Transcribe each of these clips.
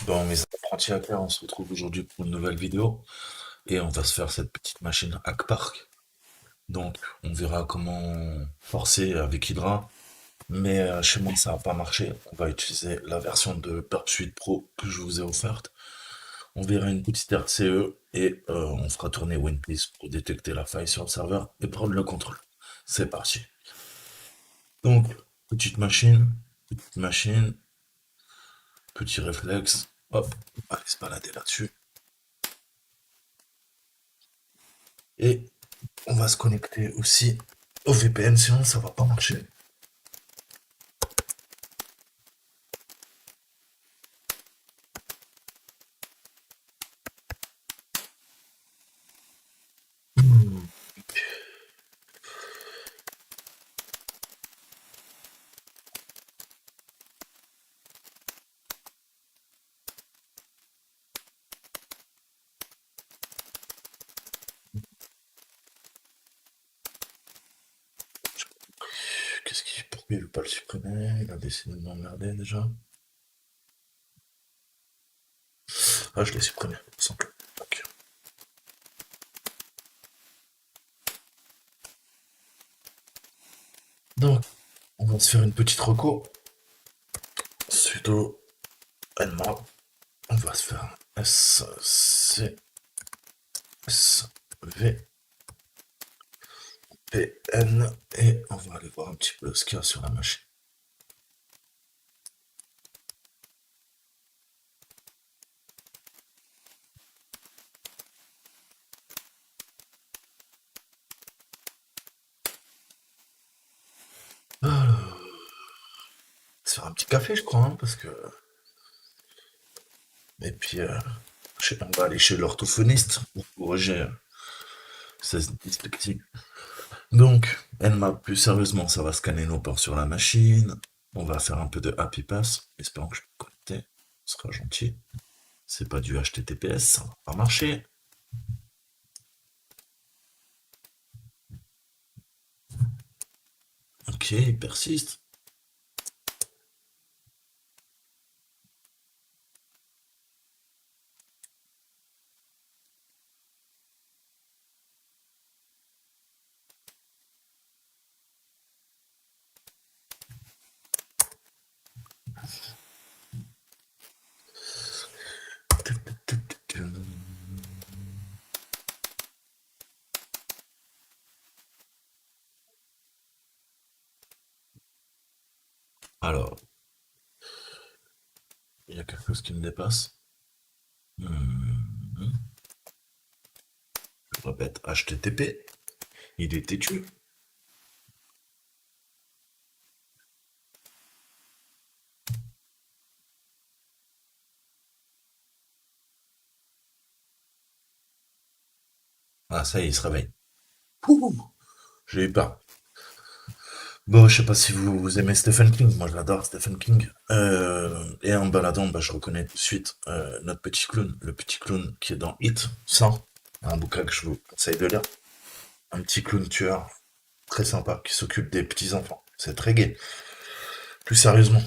Bon, mes apprentis hackers, on se retrouve aujourd'hui pour une nouvelle vidéo et on va se faire cette petite machine Hackpark. Donc, on verra comment forcer avec Hydra, mais chez moi ça n'a pas marché. On va utiliser la version de Burp Suite Pro que je vous ai offerte. On verra une petite RCE et on fera tourner WinPeace pour détecter la faille sur le serveur et prendre le contrôle. C'est parti. Donc, petite machine, petit réflexe. Hop, on va aller se balader là-dessus. Et on va se connecter aussi au VPN, sinon ça va pas marcher. Pourquoi il veut pas le supprimer? Il a décidé de m'emmerder déjà. Ah, je l'ai supprimé, simple. Ok. Donc, on va se faire une petite reco. Sudo nmap. On va se faire S C S V P N et on va aller voir un petit peu ce qu'il y a sur la machine. Alors, on va se faire un petit café, je crois, hein, parce que. Et puis, on va aller chez l'orthophoniste pour corriger sa dyslexie. Donc, Nmap, plus sérieusement, ça va scanner nos ports sur la machine. On va faire un peu de Happy Pass. Espérons que je peux me connecter. Ce sera gentil. C'est pas du HTTPS, ça va pas marcher. Ok, il persiste. Alors, il y a quelque chose qui me dépasse. Hmm. Je répète, HTTP. Il est têtu. Ah, ça y est, il se réveille. Ouh, j'ai eu peur. Bon, je sais pas si vous aimez Stephen King, moi je l'adore, Stephen King. Et en me baladant, bah, je reconnais tout de suite notre petit clown, le petit clown qui est dans Hit 100, un bouquin que je vous conseille de lire. Un petit clown tueur, très sympa, qui s'occupe des petits enfants. C'est très gai. Plus sérieusement,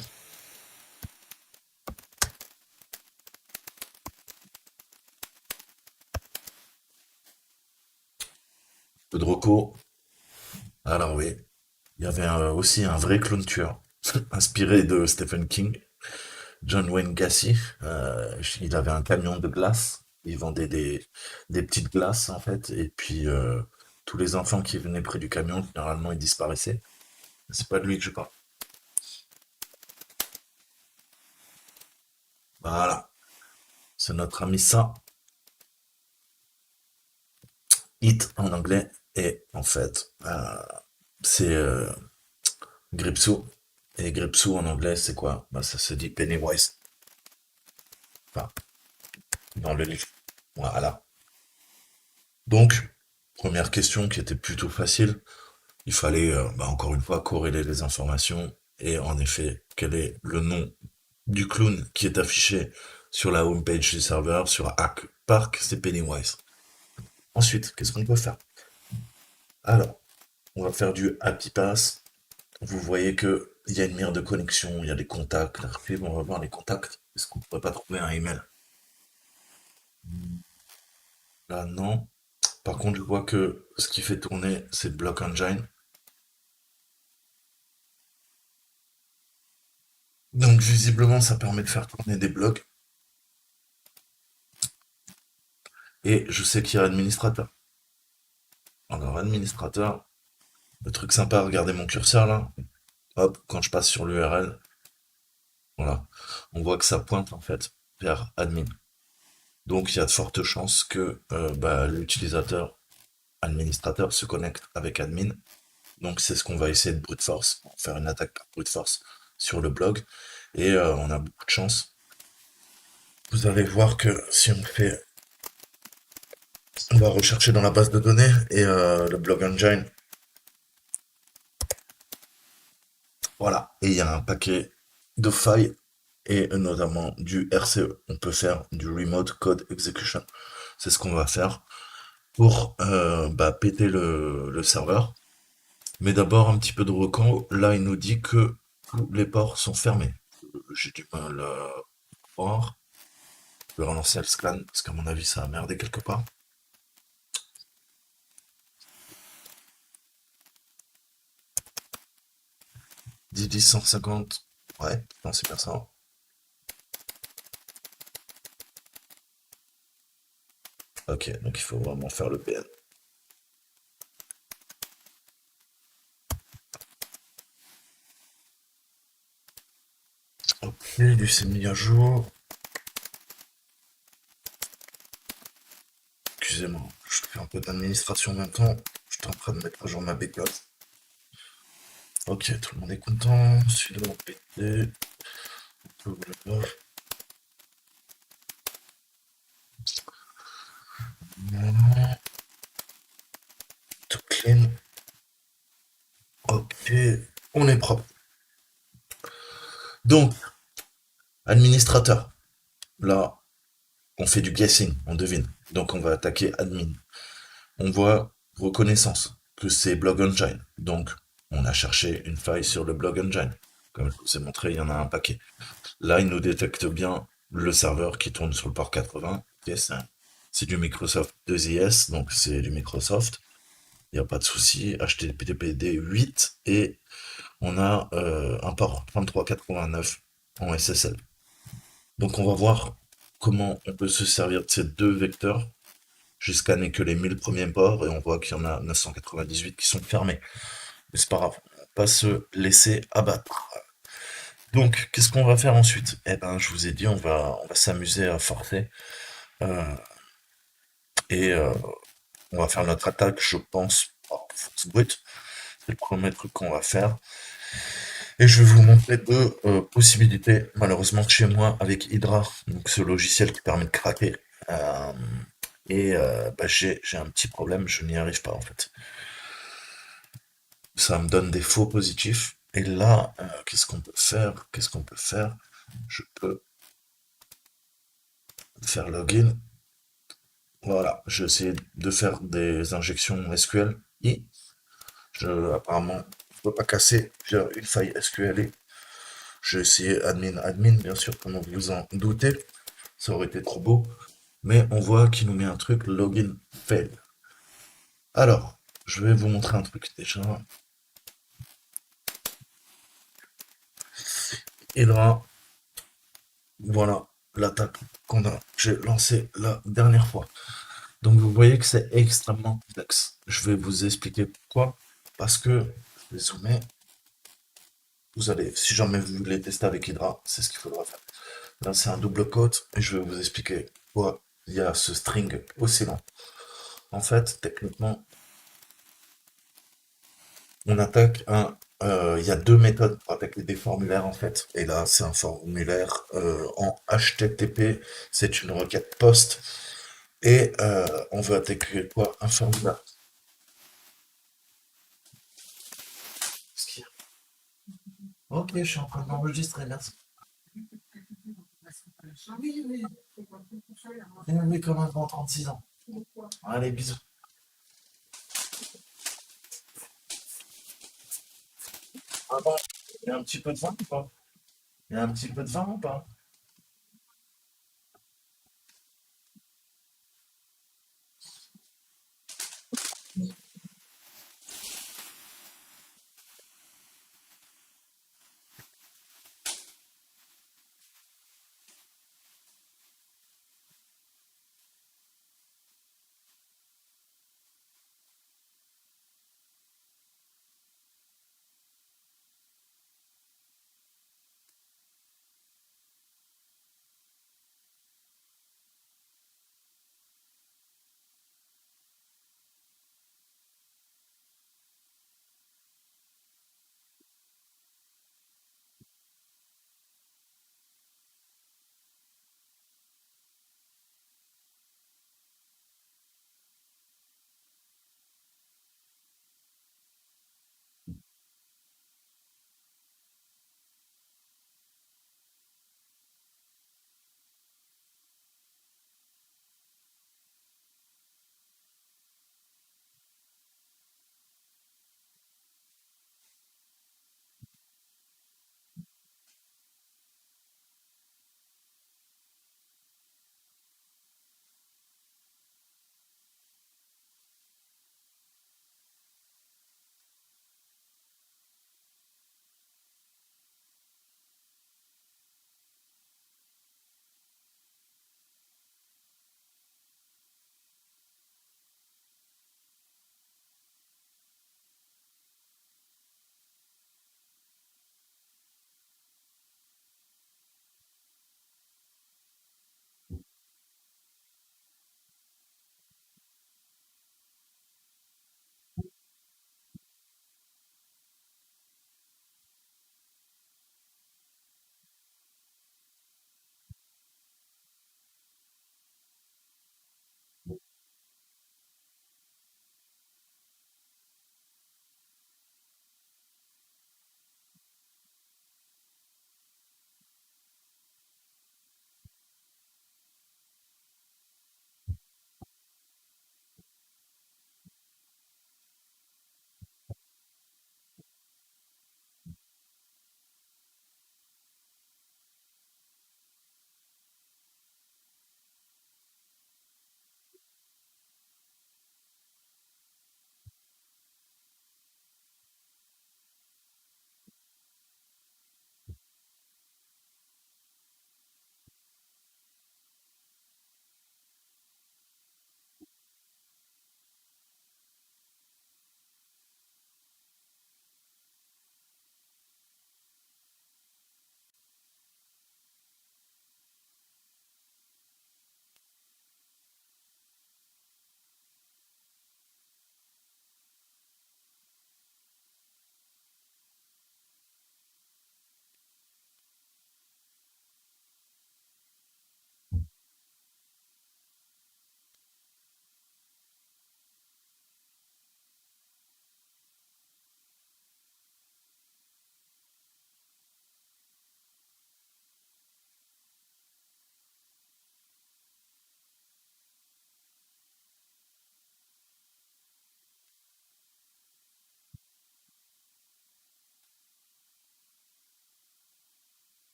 peu de reco. Alors oui, il y avait aussi un vrai clown tueur, inspiré de Stephen King, John Wayne Gacy. Il avait un camion de glace. Il vendait des petites glaces, en fait. Et puis, tous les enfants qui venaient près du camion, généralement, ils disparaissaient. C'est pas de lui que je parle. Voilà. C'est notre ami ça. It en anglais. Et en fait, c'est Gripsou. Et Gripsou en anglais, c'est quoi? Bah, ça se dit Pennywise. Enfin, dans le livre. Voilà. Donc, première question qui était plutôt facile. Il fallait, bah, encore une fois, corréler les informations. Et en effet, quel est le nom du clown qui est affiché sur la homepage du serveur, sur Hack Park, c'est Pennywise. Ensuite, qu'est-ce qu'on peut faire? Alors, on va faire du Happy Pass. Vous voyez que il y a une mire de connexion, il y a des contacts. On va voir les contacts. Est-ce qu'on pourrait pas trouver un email? Là, non. Par contre, je vois que ce qui fait tourner, c'est Block Engine. Donc, visiblement, ça permet de faire tourner des blocs. Et je sais qu'il y a administrateur. Alors, administrateur, le truc sympa, regardez mon curseur là. Hop, quand je passe sur l'URL, voilà, on voit que ça pointe en fait vers admin. Donc, il y a de fortes chances que l'utilisateur administrateur se connecte avec admin. Donc, c'est ce qu'on va essayer de brute force, faire une attaque par brute force sur le blog. Et on a beaucoup de chance. Vous allez voir que si on fait, on va rechercher dans la base de données et le blog engine, voilà. Et il y a un paquet de failles et notamment du RCE. On peut faire du Remote Code Execution. C'est ce qu'on va faire pour péter le serveur. Mais d'abord, un petit peu de recan. Là, il nous dit que tous les ports sont fermés. J'ai du mal à voir. Je vais relancer le scan parce qu'à mon avis, ça a merdé quelque part. 10 150. Ouais, non, c'est bien ça. Ok, donc il faut vraiment faire le PN. Ok, lui c'est mis à jour. Excusez-moi, je fais un peu d'administration en même temps. Je suis en train de mettre à jour ma backlog. Ok, tout le monde est content. Sudo PT. Tout clean. Ok, on est propre. Donc, administrateur. Là, on fait du guessing, on devine. Donc, on va attaquer admin. On voit reconnaissance, que c'est Blog Engine. Donc, on a cherché une faille sur le Blog Engine. Comme je vous ai montré, il y en a un paquet. Là, il nous détecte bien le serveur qui tourne sur le port 80. Ok, c'est du Microsoft 2IS, donc c'est du Microsoft. Il n'y a pas de souci. HTTPD 8 et on a un port 3389 en SSL. Donc on va voir comment on peut se servir de ces deux vecteurs jusqu'à n'est que les 1000 premiers ports et on voit qu'il y en a 998 qui sont fermés. Mais c'est pas grave, on va pas se laisser abattre. Donc, qu'est-ce qu'on va faire ensuite? Eh ben, je vous ai dit, on va s'amuser à forcer euh, et on va faire notre attaque, je pense, par force brute. C'est le premier truc qu'on va faire. Et je vais vous montrer deux possibilités, malheureusement, chez moi avec Hydra, donc ce logiciel qui permet de craquer. Euh, j'ai un petit problème, je n'y arrive pas en fait. Ça me donne des faux positifs. Et là, qu'est-ce qu'on peut faire? Qu'est-ce qu'on peut faire? Je peux faire login. Voilà, j'ai essayé de faire des injections SQL. Et apparemment, je ne peux pas casser via une faille SQL. J'ai essayé admin, bien sûr, comme vous vous en doutez. Ça aurait été trop beau. Mais on voit qu'il nous met un truc login fail. Alors, je vais vous montrer un truc déjà. Et là, voilà l'attaque j'ai lancée la dernière fois. Donc vous voyez que c'est extrêmement complexe. Je vais vous expliquer pourquoi. Parce que, je vais zoomer, vous allez, si jamais vous voulez tester avec Hydra, c'est ce qu'il faudra faire. Là, c'est un double quote et je vais vous expliquer pourquoi il y a ce string aussi long. En fait, techniquement, on attaque il y a deux méthodes pour attaquer des formulaires en fait. Et là, c'est un formulaire en HTTP, c'est une requête POST. Et on veut attaquer quoi? Un formulaire. Ok, je suis en train d'enregistrer, merci. Oui, oui. Oui, oui, comme un grand 36 ans. Allez, bisous. Ah bon, il y a un petit peu de vin ou pas? Il y a un petit peu de vin ou pas?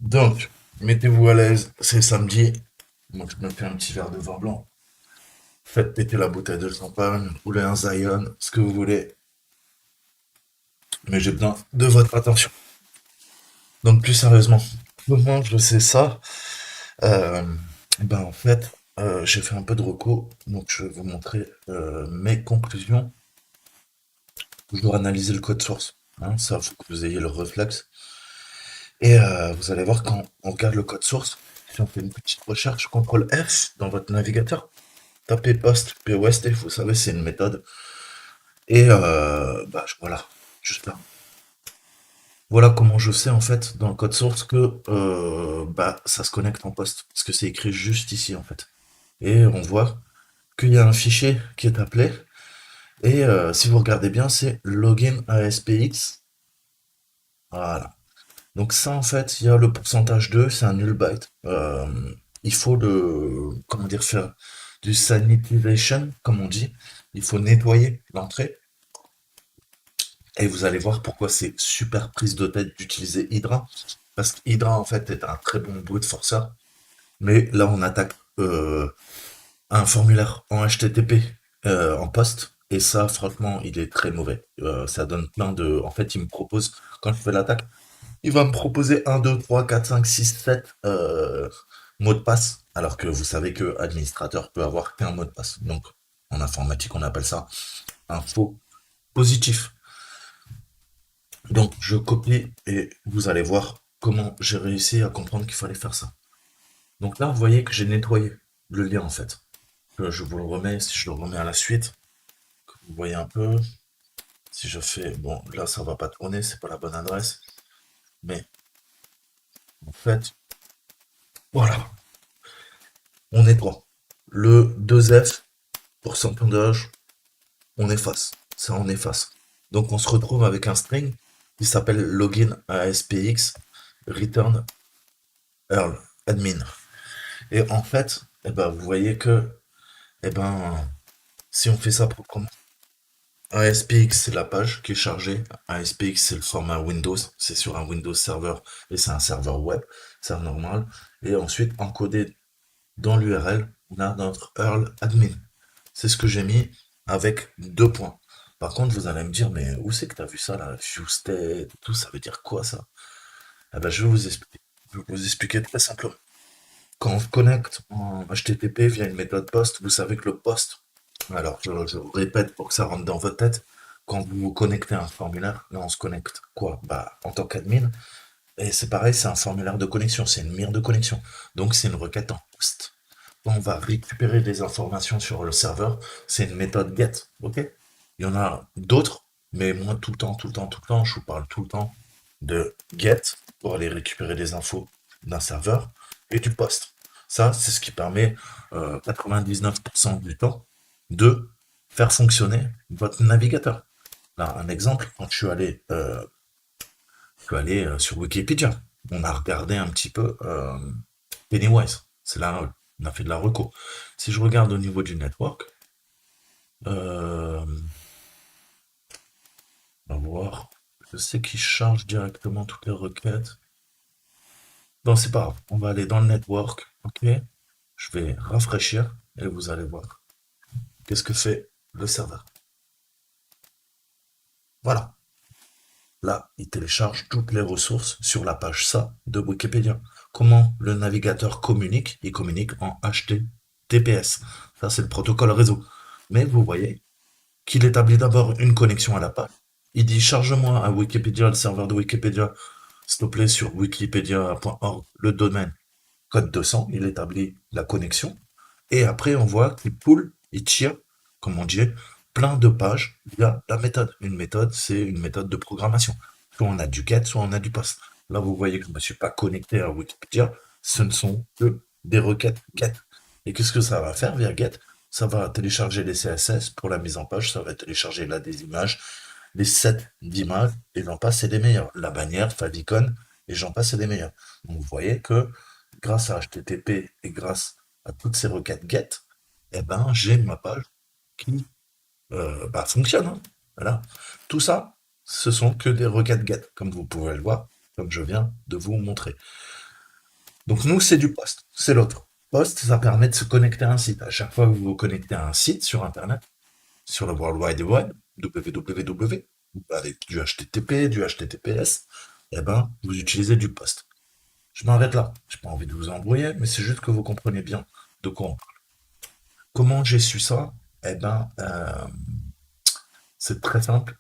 Donc, mettez-vous à l'aise, c'est samedi. Moi, je me fais un petit verre de vin blanc. Faites péter la bouteille de champagne, roulez un Zion, ce que vous voulez. Mais j'ai besoin de votre attention. Donc, plus sérieusement, comment je sais ça? Euh, ben, en fait, j'ai fait un peu de reco. Donc, je vais vous montrer mes conclusions. Toujours analyser le code source. Hein, ça, faut que vous ayez le réflexe. Et vous allez voir quand on regarde le code source, si on fait une petite recherche, CTRL F dans votre navigateur, tapez post POST, vous savez, c'est une méthode. Et bah, voilà, juste là. Voilà comment je sais en fait dans le code source que bah, ça se connecte en post. Parce que c'est écrit juste ici en fait. Et on voit qu'il y a un fichier qui est appelé. Et si vous regardez bien, c'est login ASPX. Voilà. Donc ça, en fait, il y a le pourcentage 2, c'est un null byte. Il faut comment dire, faire du sanitization, comme on dit. Il faut nettoyer l'entrée. Et vous allez voir pourquoi c'est super prise de tête d'utiliser Hydra. Parce que Hydra, en fait, est un très bon brute forceur. Mais là, on attaque un formulaire en HTTP en poste. Et ça, franchement, il est très mauvais. Ça donne plein de... En fait, il me propose, quand je fais l'attaque, il va me proposer un 2 3 4 5 6 7 mots de passe, alors que vous savez que administrateur peut avoir qu'un mot de passe. Donc, en informatique, on appelle ça un faux positif. Donc, je copie et vous allez voir comment j'ai réussi à comprendre qu'il fallait faire ça. Donc là, vous voyez que j'ai nettoyé le lien en fait. Je vous le remets, si je le remets à la suite, que vous voyez un peu. Si je fais, bon, là, ça va pas tourner, c'est pas la bonne adresse. Mais en fait, voilà, on nettoie. Le 2F, pourcentage, on efface. Ça, on efface. Donc, on se retrouve avec un string qui s'appelle login ASPX return Earl admin. Et en fait, eh ben, vous voyez que, eh ben, si on fait ça proprement, ASPX, c'est la page qui est chargée. ASPX, c'est le format Windows. C'est sur un Windows Server et c'est un serveur web. C'est normal. Et ensuite, encodé dans l'URL, on a notre Earl admin. C'est ce que j'ai mis avec deux points. Par contre, vous allez me dire, mais où c'est que tu as vu ça là? View state, tout ça veut dire quoi ça? Eh ben, je vais vous expliquer. Je vais vous expliquer très simplement. Quand on se connecte en HTTP via une méthode POST, vous savez que le POST, alors je vous répète pour que ça rentre dans votre tête, quand vous vous connectez à un formulaire, là on se connecte quoi? Bah, en tant qu'admin, et c'est pareil, c'est un formulaire de connexion, c'est une mire de connexion. Donc c'est une requête en POST. On va récupérer des informations sur le serveur, c'est une méthode GET, ok? Il y en a d'autres, mais moi tout le temps, tout le temps, tout le temps, je vous parle tout le temps de GET pour aller récupérer des infos d'un serveur et du POST. Ça, c'est ce qui permet 99% du temps de faire fonctionner votre navigateur. Là, un exemple, quand je suis allé sur Wikipédia, on a regardé un petit peu Pennywise. C'est là, on a fait de la reco. Si je regarde au niveau du network, euh, on va voir. Je sais qu'il charge directement toutes les requêtes. Non, c'est pas grave. On va aller dans le network. Ok. Je vais rafraîchir et vous allez voir. Qu'est-ce que fait le serveur? Voilà. Là, il télécharge toutes les ressources sur la page ça de Wikipédia. Comment le navigateur communique? Il communique en HTTPS. Ça, c'est le protocole réseau. Mais vous voyez qu'il établit d'abord une connexion à la page. Il dit charge-moi à Wikipédia, le serveur de Wikipédia, s'il te plaît, sur wikipedia.org, le domaine code 200. Il établit la connexion. Et après, on voit qu'il poule, il tire, comme on dit, plein de pages via la méthode. Une méthode, c'est une méthode de programmation. Soit on a du get, soit on a du post. Là, vous voyez que je ne me suis pas connecté à Wikipédia. Ce ne sont que des requêtes get. Et qu'est-ce que ça va faire via get? Ça va télécharger les CSS pour la mise en page. Ça va télécharger là des images, les sets d'images, et j'en passe, c'est des meilleurs. La bannière, favicon, et j'en passe, c'est des meilleurs. Donc, vous voyez que grâce à HTTP et grâce à toutes ces requêtes get, eh ben, j'ai ma page qui bah, fonctionne, hein. Voilà. Tout ça, ce sont que des requêtes get, comme vous pouvez le voir, comme je viens de vous montrer. Donc nous, c'est du post, c'est l'autre. Post, ça permet de se connecter à un site. À chaque fois que vous vous connectez à un site sur Internet, sur le World Wide Web, www, avec du HTTP, du HTTPS, eh ben, vous utilisez du post. Je m'arrête là. J'ai pas envie de vous embrouiller, mais c'est juste que vous comprenez bien de quoi on parle. Comment j'ai su ça? Eh ben, c'est très simple.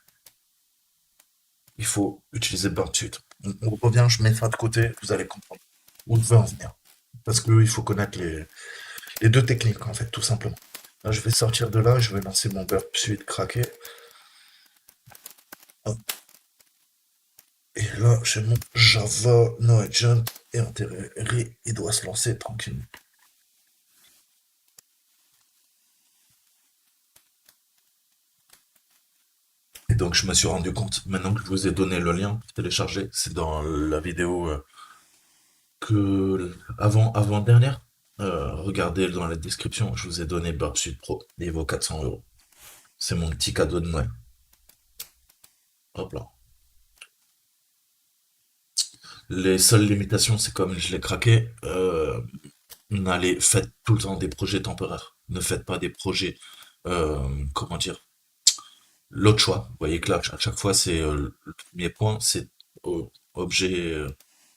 Il faut utiliser Burpsuite. On revient, je mets ça de côté, vous allez comprendre où je veux en venir. Parce qu'il faut connaître les deux techniques, en fait, tout simplement. Là, je vais sortir de là, je vais lancer mon Burpsuite craqué. Hop. Et là, j'ai mon Java No Agent et intégré, il doit se lancer tranquillement. Et donc, je me suis rendu compte, maintenant que je vous ai donné le lien pour télécharger, c'est dans la vidéo avant dernière. Regardez dans la description, je vous ai donné Burpsuite Pro, il vaut 400 €. C'est mon petit cadeau de Noël. Hop là. Les seules limitations, c'est comme je l'ai craqué, faites tout le temps des projets temporaires. Ne faites pas des projets, comment dire, l'autre choix. Vous voyez que là, à chaque fois, c'est le premier point, c'est objet,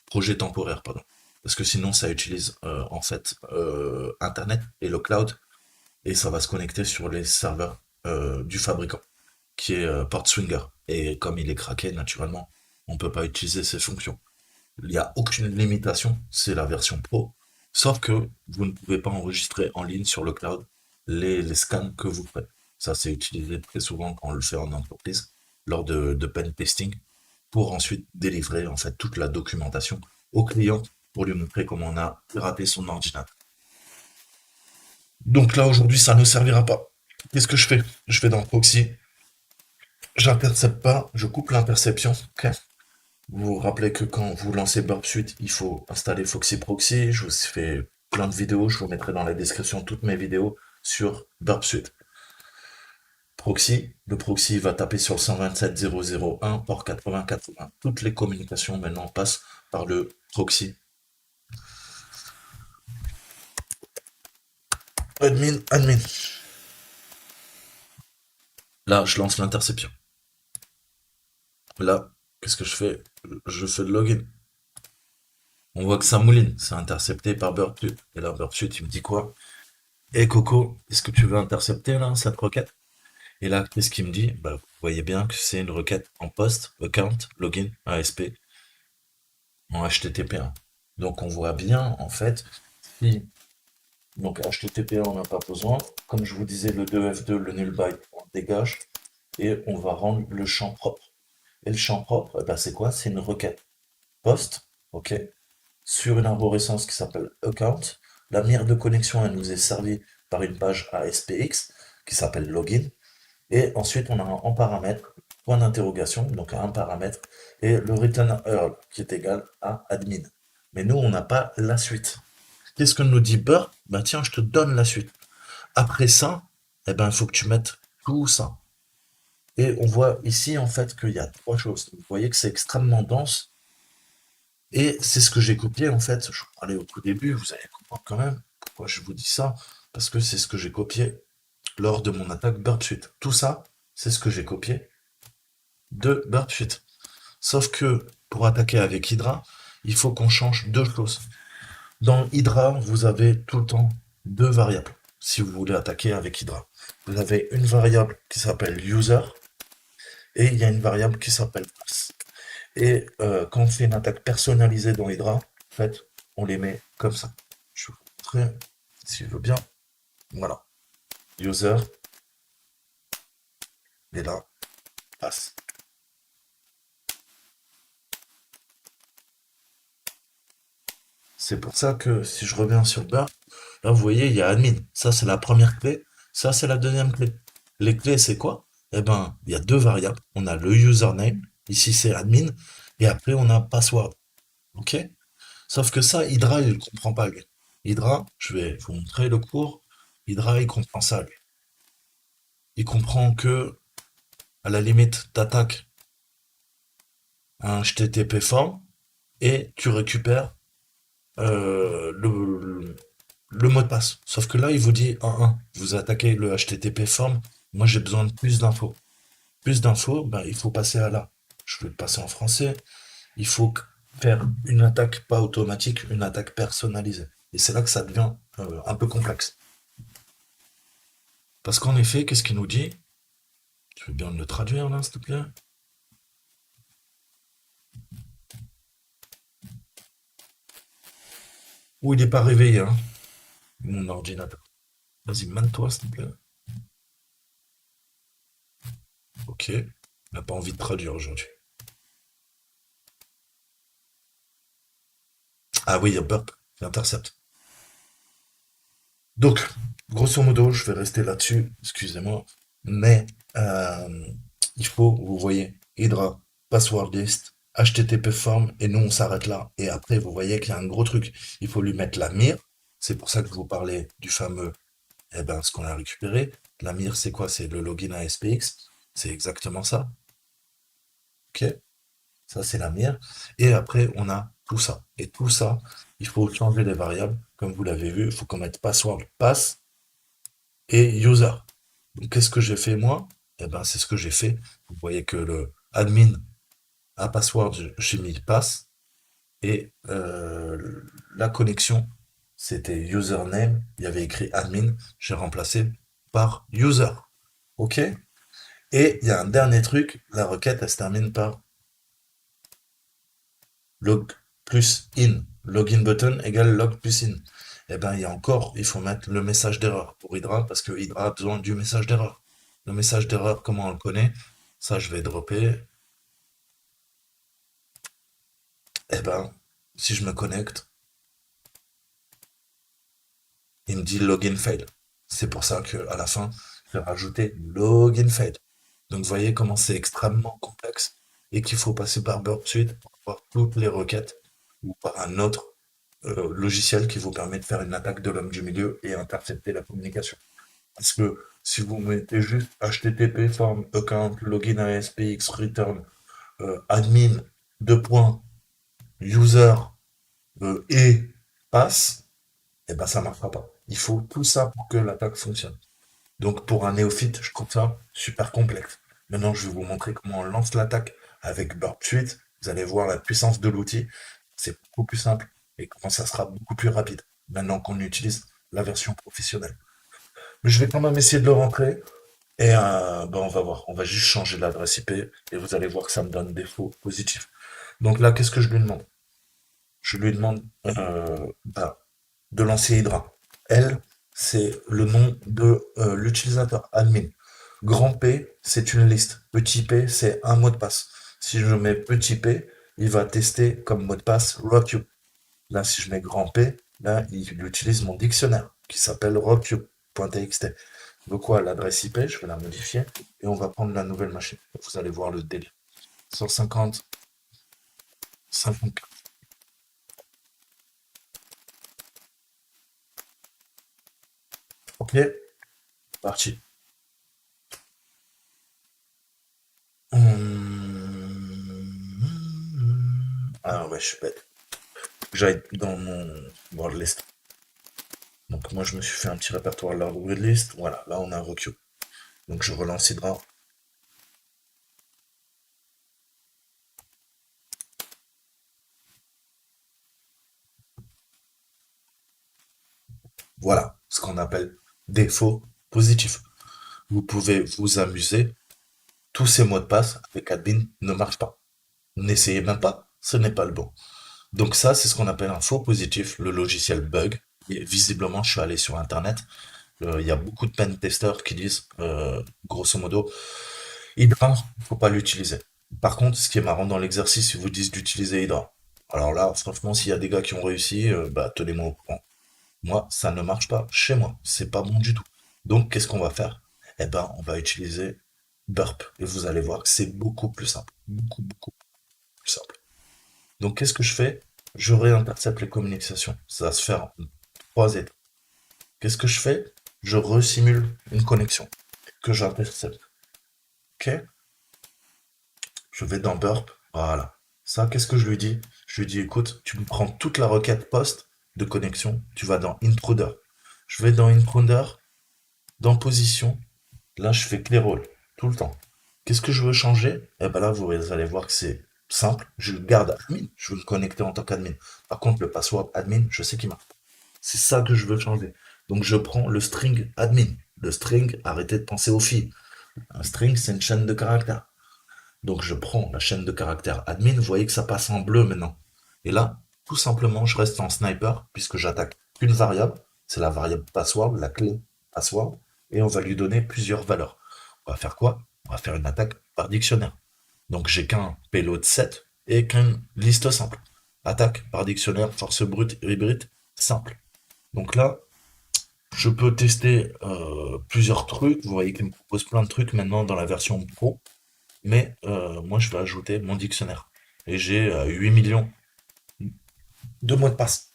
projet temporaire, pardon. Parce que sinon, ça utilise en fait Internet et le cloud, et ça va se connecter sur les serveurs du fabricant, qui est PortSwinger. Et comme il est craqué, naturellement, on ne peut pas utiliser ses fonctions. Il n'y a aucune limitation, c'est la version pro. Sauf que vous ne pouvez pas enregistrer en ligne sur le cloud les scans que vous faites. Ça, c'est utilisé très souvent quand on le fait en entreprise, lors de pen testing, pour ensuite délivrer en fait toute la documentation au client pour lui montrer comment on a piraté son ordinateur. Donc là, aujourd'hui, ça ne servira pas. Qu'est-ce que je fais? Je vais dans Proxy, j'intercepte pas, je coupe l'interception. Ok. Vous vous rappelez que quand vous lancez Burpsuite, il faut installer Foxy Proxy. Je vous fais plein de vidéos. Je vous mettrai dans la description toutes mes vidéos sur Burpsuite. Proxy, le proxy va taper sur le 127.0.0.1, port 80.80. Toutes les communications maintenant passent par le proxy. Admin, admin. Là, je lance l'interception. Là, qu'est-ce que je fais? Je fais le login. On voit que ça mouline, c'est intercepté par Burpsuite. Et là, Burpsuite, il me dit quoi? Eh Coco, est-ce que tu veux intercepter là, cette requête? Et là, qu'est-ce qu'il me dit? Bah, vous voyez bien que c'est une requête en post, account, login, ASP, en HTTP1. Donc on voit bien, en fait, si donc HTTP1, on n'a pas besoin. Comme je vous disais, le 2F2, le null byte, on le dégage et on va rendre le champ propre. Et le champ propre, eh ben, c'est quoi? C'est une requête post, ok, sur une arborescence qui s'appelle account. La mire de connexion, elle nous est servie par une page ASPX qui s'appelle login. Et ensuite, on a en paramètre, point d'interrogation, donc un paramètre, et le return URL, qui est égal à admin. Mais nous, on n'a pas la suite. Qu'est-ce que nous dit Burp? Bah tiens, je te donne la suite. Après ça, eh ben, il faut que tu mettes tout ça. Et on voit ici, en fait, qu'il y a trois choses. Vous voyez que c'est extrêmement dense. Et c'est ce que j'ai copié, en fait. Je vous parlais au tout début, vous allez comprendre quand même pourquoi je vous dis ça. Parce que c'est ce que j'ai copié lors de mon attaque Burpsuite. Tout ça, c'est ce que j'ai copié de Burpsuite. Sauf que pour attaquer avec Hydra, il faut qu'on change deux choses. Dans Hydra, vous avez tout le temps deux variables si vous voulez attaquer avec Hydra. Vous avez une variable qui s'appelle user et il y a une variable qui s'appelle pass. Et quand on fait une attaque personnalisée dans Hydra, en fait, on les met comme ça. Je vais vous montrer si je veux bien. Voilà. User et là, pass. C'est pour ça que si je reviens sur bar, là vous voyez, il y a admin. Ça c'est la première clé, ça c'est la deuxième clé. Les clés c'est quoi? Eh ben, il y a deux variables. On a le username, ici c'est admin, et après on a password. Ok? Sauf que ça, Hydra, il ne comprend pas, lui. Hydra, je vais vous montrer le cours. Hydra, il comprend ça, lui. Il comprend que, à la limite, t'attaques un HTTP form et tu récupères le mot de passe. Sauf que là, il vous dit, vous attaquez le HTTP form, moi j'ai besoin de plus d'infos. Plus d'infos, ben, il faut passer à là. Je vais le passer en français. Il faut faire une attaque pas automatique, une attaque personnalisée. Et c'est là que ça devient un peu complexe. Parce qu'en effet, qu'est-ce qu'il nous dit? Tu veux bien me le traduire là, s'il te plaît? Ou il n'est pas réveillé, hein, mon ordinateur. Vas-y, mène-toi, s'il te plaît. Ok. Il n'a pas envie de traduire aujourd'hui. Ah oui, il y a burp, il intercepte. Donc, grosso modo, je vais rester là-dessus, excusez-moi, mais euh, il faut, vous voyez, Hydra, password list, HTTP form, et nous on s'arrête là. Et après, vous voyez qu'il y a un gros truc. Il faut lui mettre la mire. C'est pour ça que je vous parlais du fameux, eh ben, ce qu'on a récupéré. La mire, c'est quoi? C'est le login à SPX. C'est exactement ça. Ok? Ça, c'est la mire. Et après, on a tout ça. Et tout ça, il faut changer les variables. Comme vous l'avez vu, il faut qu'on mette password pass et user. Donc, qu'est-ce que j'ai fait moi? Eh ben, c'est ce que j'ai fait. Vous voyez que le admin à password, j'ai mis pass et la connexion, c'était username. Il y avait écrit admin, j'ai remplacé par user. OK? Et il y a un dernier truc, la requête, elle se termine par log plus in. Login button égale log plus in. Eh ben, il y a encore, il faut mettre le message d'erreur pour Hydra parce que Hydra a besoin du message d'erreur. Le message d'erreur, comment on le connaît? Ça, je vais dropper. Eh ben, si je me connecte, il me dit login fail. C'est pour ça que à la fin, je vais rajouter login fail. Donc, vous voyez comment c'est extrêmement complexe et qu'il faut passer par Burp Suite pour avoir toutes les requêtes ou par un autre logiciel qui vous permet de faire une attaque de l'homme du milieu et intercepter la communication. Parce que si vous mettez juste HTTP form account login ASPX return admin 2 points user et pass, eh ben ça marchera pas. Il faut tout ça pour que l'attaque fonctionne. Donc pour un néophyte, je trouve ça super complexe. Maintenant, je vais vous montrer comment on lance l'attaque avec Burp Suite. Vous allez voir la puissance de l'outil. C'est beaucoup plus simple et comment ça sera beaucoup plus rapide maintenant qu'on utilise la version professionnelle. Mais je vais quand même essayer de le rentrer et ben on va voir. On va juste changer l'adresse IP et vous allez voir que ça me donne des faux positifs. Donc là, qu'est-ce que je lui demande? Je lui demande bah, de lancer Hydra. L, c'est le nom de l'utilisateur, admin. Grand P, c'est une liste. Petit p, c'est un mot de passe. Si je mets petit p, il va tester comme mot de passe RockU. Là, si je mets grand P, là, il utilise mon dictionnaire qui s'appelle RockU.txt. Donc quoi, l'adresse IP, je vais la modifier et on va prendre la nouvelle machine. Vous allez voir le délire. 150, 54. Ok, parti. Ah ouais, je suis bête. J'aille dans mon word list. Donc moi je me suis fait un petit répertoire de la word list. Voilà, là on a un recul. Donc je relance Hydra. Voilà, ce qu'on appelle défaut positif. Vous pouvez vous amuser. Tous ces mots de passe avec admin ne marchent pas. N'essayez même pas, ce n'est pas le bon. Donc ça, c'est ce qu'on appelle un faux positif, le logiciel bug. Et visiblement, je suis allé sur Internet. Il y a beaucoup de pen testers qui disent, grosso modo, Hydra, faut pas l'utiliser. Par contre, ce qui est marrant dans l'exercice, ils vous disent d'utiliser Hydra. Alors là, franchement, s'il y a des gars qui ont réussi, bah tenez-moi au courant. Moi, ça ne marche pas chez moi. C'est pas bon du tout. Donc, qu'est-ce qu'on va faire? Eh ben, on va utiliser Burp. Et vous allez voir que c'est beaucoup plus simple. Beaucoup, beaucoup plus simple. Donc, qu'est-ce que je fais? Je réintercepte les communications. Ça va se faire en 3 étapes. Qu'est-ce que je fais? Je resimule une connexion que j'intercepte. Ok? Je vais dans Burp. Voilà. Ça, qu'est-ce que je lui dis? Je lui dis, écoute, tu me prends toute la requête post de connexion, tu vas dans Intruder. Je vais dans Intruder, dans Position, là je fais Clear All, tout le temps. Qu'est-ce que je veux changer? Eh ben là, vous allez voir que c'est simple, je le garde admin, je veux le connecter en tant qu'admin. Par contre, le password admin, je sais qu'il marche. C'est ça que je veux changer. Donc je prends le string admin. Le string, arrêtez de penser aux filles. Un string, c'est une chaîne de caractères. Donc je prends la chaîne de caractères admin, vous voyez que ça passe en bleu maintenant. Et là, tout simplement, je reste en sniper, puisque j'attaque une variable, c'est la variable password, la clé password, et on va lui donner plusieurs valeurs. On va faire quoi? On va faire une attaque par dictionnaire. Donc j'ai qu'un payload set et qu'une liste simple. Attaque par dictionnaire, force brute, hybride, simple. Donc là, je peux tester plusieurs trucs. Vous voyez qu'il me propose plein de trucs maintenant dans la version pro. Mais moi, je vais ajouter mon dictionnaire. Et j'ai 8 millions de mots de passe.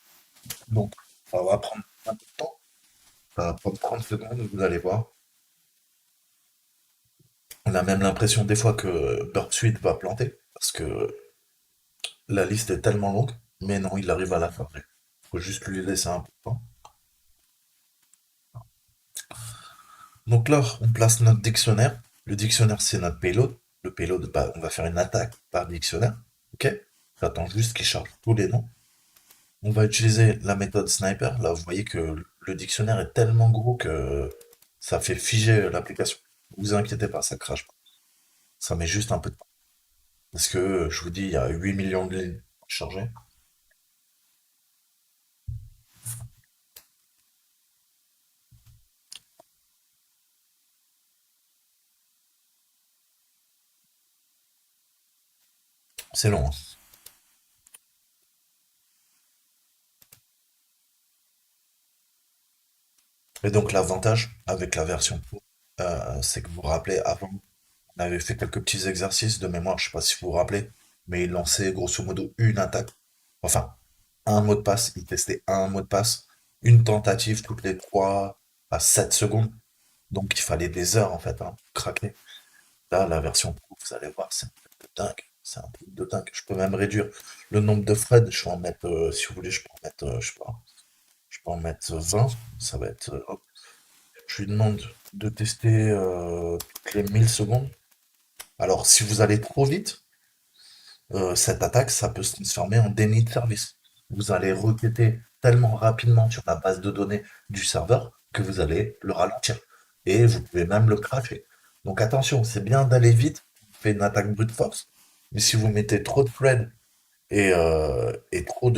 Donc, ça va prendre un peu de temps. Ça va prendre 30 secondes, vous allez voir. On a même l'impression des fois que Burp Suite va planter. Parce que la liste est tellement longue. Mais non, il arrive à la faire. Il faut juste lui laisser un peu de temps. Donc là, on place notre dictionnaire. Le dictionnaire, c'est notre payload. Le payload, bah, on va faire une attaque par dictionnaire. Ok? J'attends juste qu'il charge tous les noms. On va utiliser la méthode sniper. Là, vous voyez que le dictionnaire est tellement gros que ça fait figer l'application. Ne vous inquiétez pas, ça crache pas. Ça met juste un peu de temps. Parce que, je vous dis, il y a 8 millions de lignes chargées. C'est long, hein. Et donc, l'avantage avec la version Pro, c'est que vous vous rappelez, avant, on avait fait quelques petits exercices de mémoire, je sais pas si vous vous rappelez, mais il lançait grosso modo une attaque. Enfin, un mot de passe, il testait un mot de passe, une tentative toutes les 3 à 7 secondes. Donc il fallait des heures en fait, hein, pour craquer. Là, la version pro, vous allez voir, c'est un truc de dingue. C'est un truc de dingue. Je peux même réduire le nombre de threads. Je peux en mettre, si vous voulez, je peux en mettre, je sais pas, je peux en mettre 20. Ça va être, hop. Je lui demande de tester toutes les 1000 secondes. Alors, si vous allez trop vite, cette attaque, ça peut se transformer en déni de service. Vous allez requêter tellement rapidement sur la base de données du serveur que vous allez le ralentir. Et vous pouvez même le crasher. Donc attention, c'est bien d'aller vite, vous faites une attaque brute force, mais si vous mettez trop de threads et trop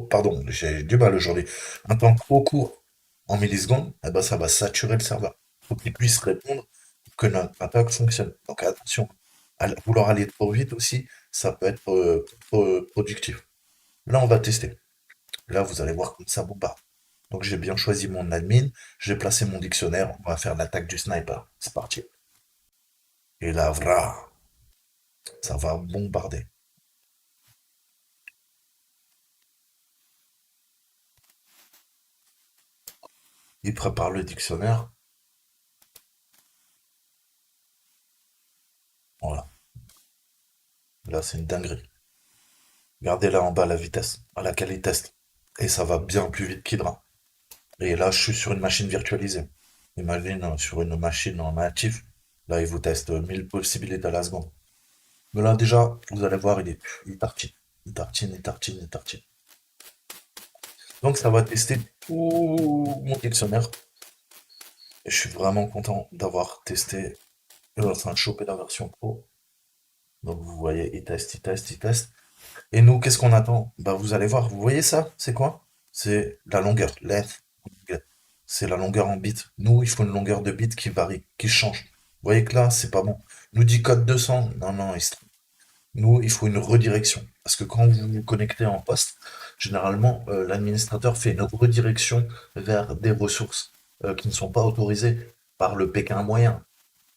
pardon, j'ai du mal aujourd'hui, un temps trop court en millisecondes, eh ben ça va saturer le serveur. Il faut qu'il puisse répondre pour que notre attaque fonctionne. Donc attention, vouloir aller trop vite aussi, ça peut être productif. Là, on va tester. Là, vous allez voir comme ça bombarde. Donc j'ai bien choisi mon admin, j'ai placé mon dictionnaire, on va faire l'attaque du sniper. C'est parti. Et là, vra, ça va bombarder. Il prépare le dictionnaire. Voilà. Là, c'est une dinguerie. Regardez là en bas la vitesse à laquelle il teste. Et ça va bien plus vite qu'Hydra. Et là, je suis sur une machine virtualisée. Imagine sur une machine en natif. Là, il vous teste 1000 possibilités à la seconde. Mais là, déjà, vous allez voir, il tartine. Il tartine, il tartine, il tartine. Donc, ça va tester tout mon dictionnaire. Et je suis vraiment content d'avoir testé, enfin, chopé la version pro. Donc, vous voyez, il teste, il teste, il teste. Et nous, qu'est-ce qu'on attend? Bah, vous allez voir, vous voyez ça? C'est quoi? C'est la longueur, length. C'est la longueur en bits. Nous, il faut une longueur de bits qui varie, qui change. Vous voyez que là, c'est pas bon. Nous dit code 200. Non, non, nous, il faut une redirection. Parce que quand vous vous connectez en poste, généralement, l'administrateur fait une redirection vers des ressources qui ne sont pas autorisées par le Pékin moyen.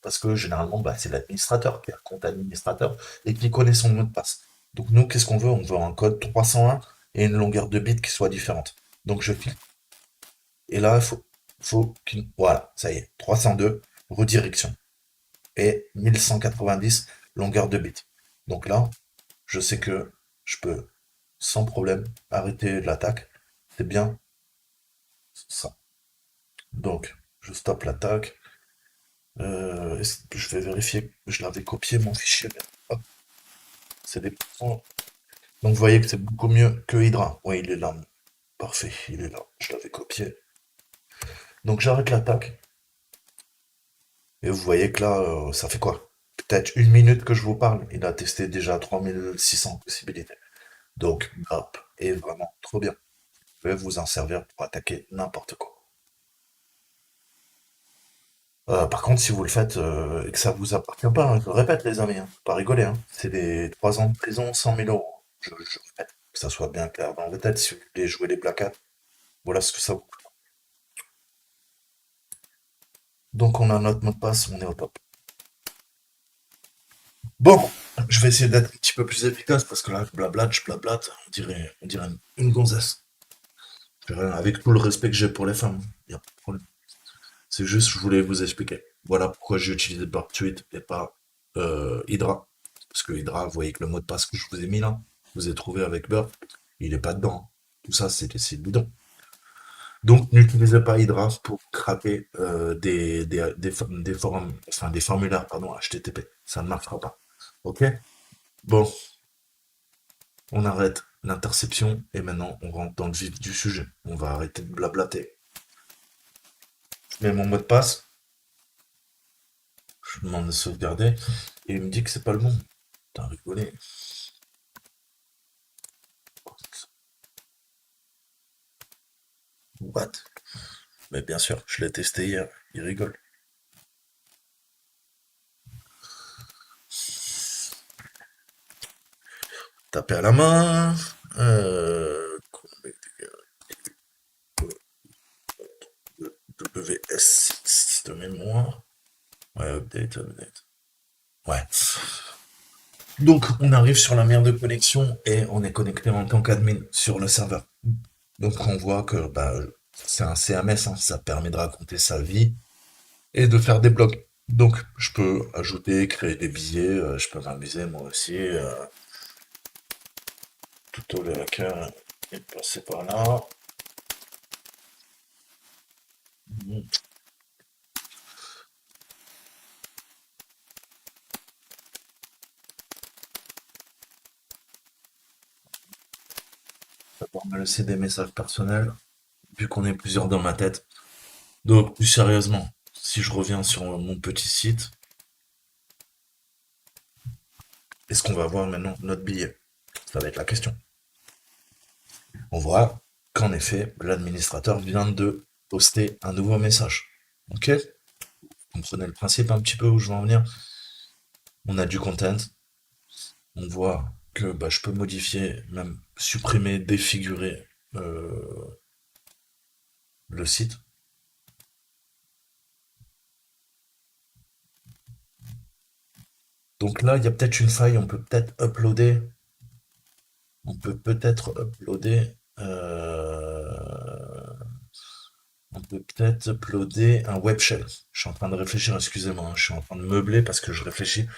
Parce que généralement, bah, c'est l'administrateur qui a un compte administrateur et qui connaît son mot de passe. Donc nous, qu'est-ce qu'on veut? On veut un code 301 et une longueur de bits qui soit différente. Donc je filtre. Et là, voilà, ça y est, 302, redirection. Et 1190, longueur de bits. Donc là, je sais que je peux sans problème arrêter l'attaque. C'est bien ça. Donc, je stoppe l'attaque. Je vais vérifier que je l'avais copié mon fichier. Hop, c'est des points. Donc vous voyez que c'est beaucoup mieux que Hydra. Oui, il est là. Parfait, il est là. Je l'avais copié. Donc j'arrête l'attaque. Et vous voyez que là, ça fait quoi? Peut-être une minute que je vous parle. Il a testé déjà 3600 possibilités. Donc, hop, est vraiment trop bien. Vous pouvez vous en servir pour attaquer n'importe quoi. Par contre, si vous le faites et que ça vous appartient pas, hein, je le répète, les amis, hein, faut pas rigoler, hein, c'est des 3 ans de prison, 100 000 euros. Je répète, que ça soit bien clair dans vos têtes, si vous voulez jouer les Black Hat, voilà ce que ça vous coûte. Donc, on a notre mot de passe, on est au top. Bon, je vais essayer d'être un petit peu plus efficace parce que là, je blablate, on dirait une gonzesse. Avec tout le respect que j'ai pour les femmes, y a pas de problème. C'est juste, je voulais vous expliquer. Voilà pourquoi j'ai utilisé Burp et pas Hydra. Parce que Hydra, vous voyez que le mot de passe que je vous ai mis là, vous avez trouvé avec Burp, il est pas dedans. Tout ça, c'est bidon. Donc, n'utilisez pas Hydra pour craquer des forums, enfin des formulaires, pardon, HTTP. Ça ne marchera pas. Ok? Bon, on arrête l'interception et maintenant on rentre dans le vif du sujet. On va arrêter de blablater. Je mets mon mot de passe, je demande de sauvegarder et il me dit que c'est pas le bon. Putain, rigolé. What? Mais bien sûr, je l'ai testé hier. Il rigole. Taper à la main. WS6 de mémoire. Ouais, update. Ouais. Donc, on arrive sur la merde de connexion et on est connecté en tant qu'admin sur le serveur. Donc, on voit que bah, c'est un CMS, hein, ça permet de raconter sa vie et de faire des blogs. Donc, je peux ajouter, créer des billets, je peux m'amuser moi aussi. Tout au hacker est passé par là. Ça va me laisser des messages personnels, vu qu'on est plusieurs dans ma tête. Donc, plus sérieusement, si je reviens sur mon petit site, est-ce qu'on va voir maintenant notre billet? Ça va être la question. On voit qu'en effet, l'administrateur vient de poster un nouveau message. Ok? Vous comprenez le principe un petit peu où je veux en venir? On a du content. On voit que bah, je peux modifier, même supprimer, défigurer le site. Donc là, il y a peut-être une faille, on peut peut-être uploader un web shell. Je suis en train de réfléchir, excusez-moi, hein, je suis en train de meubler parce que je réfléchis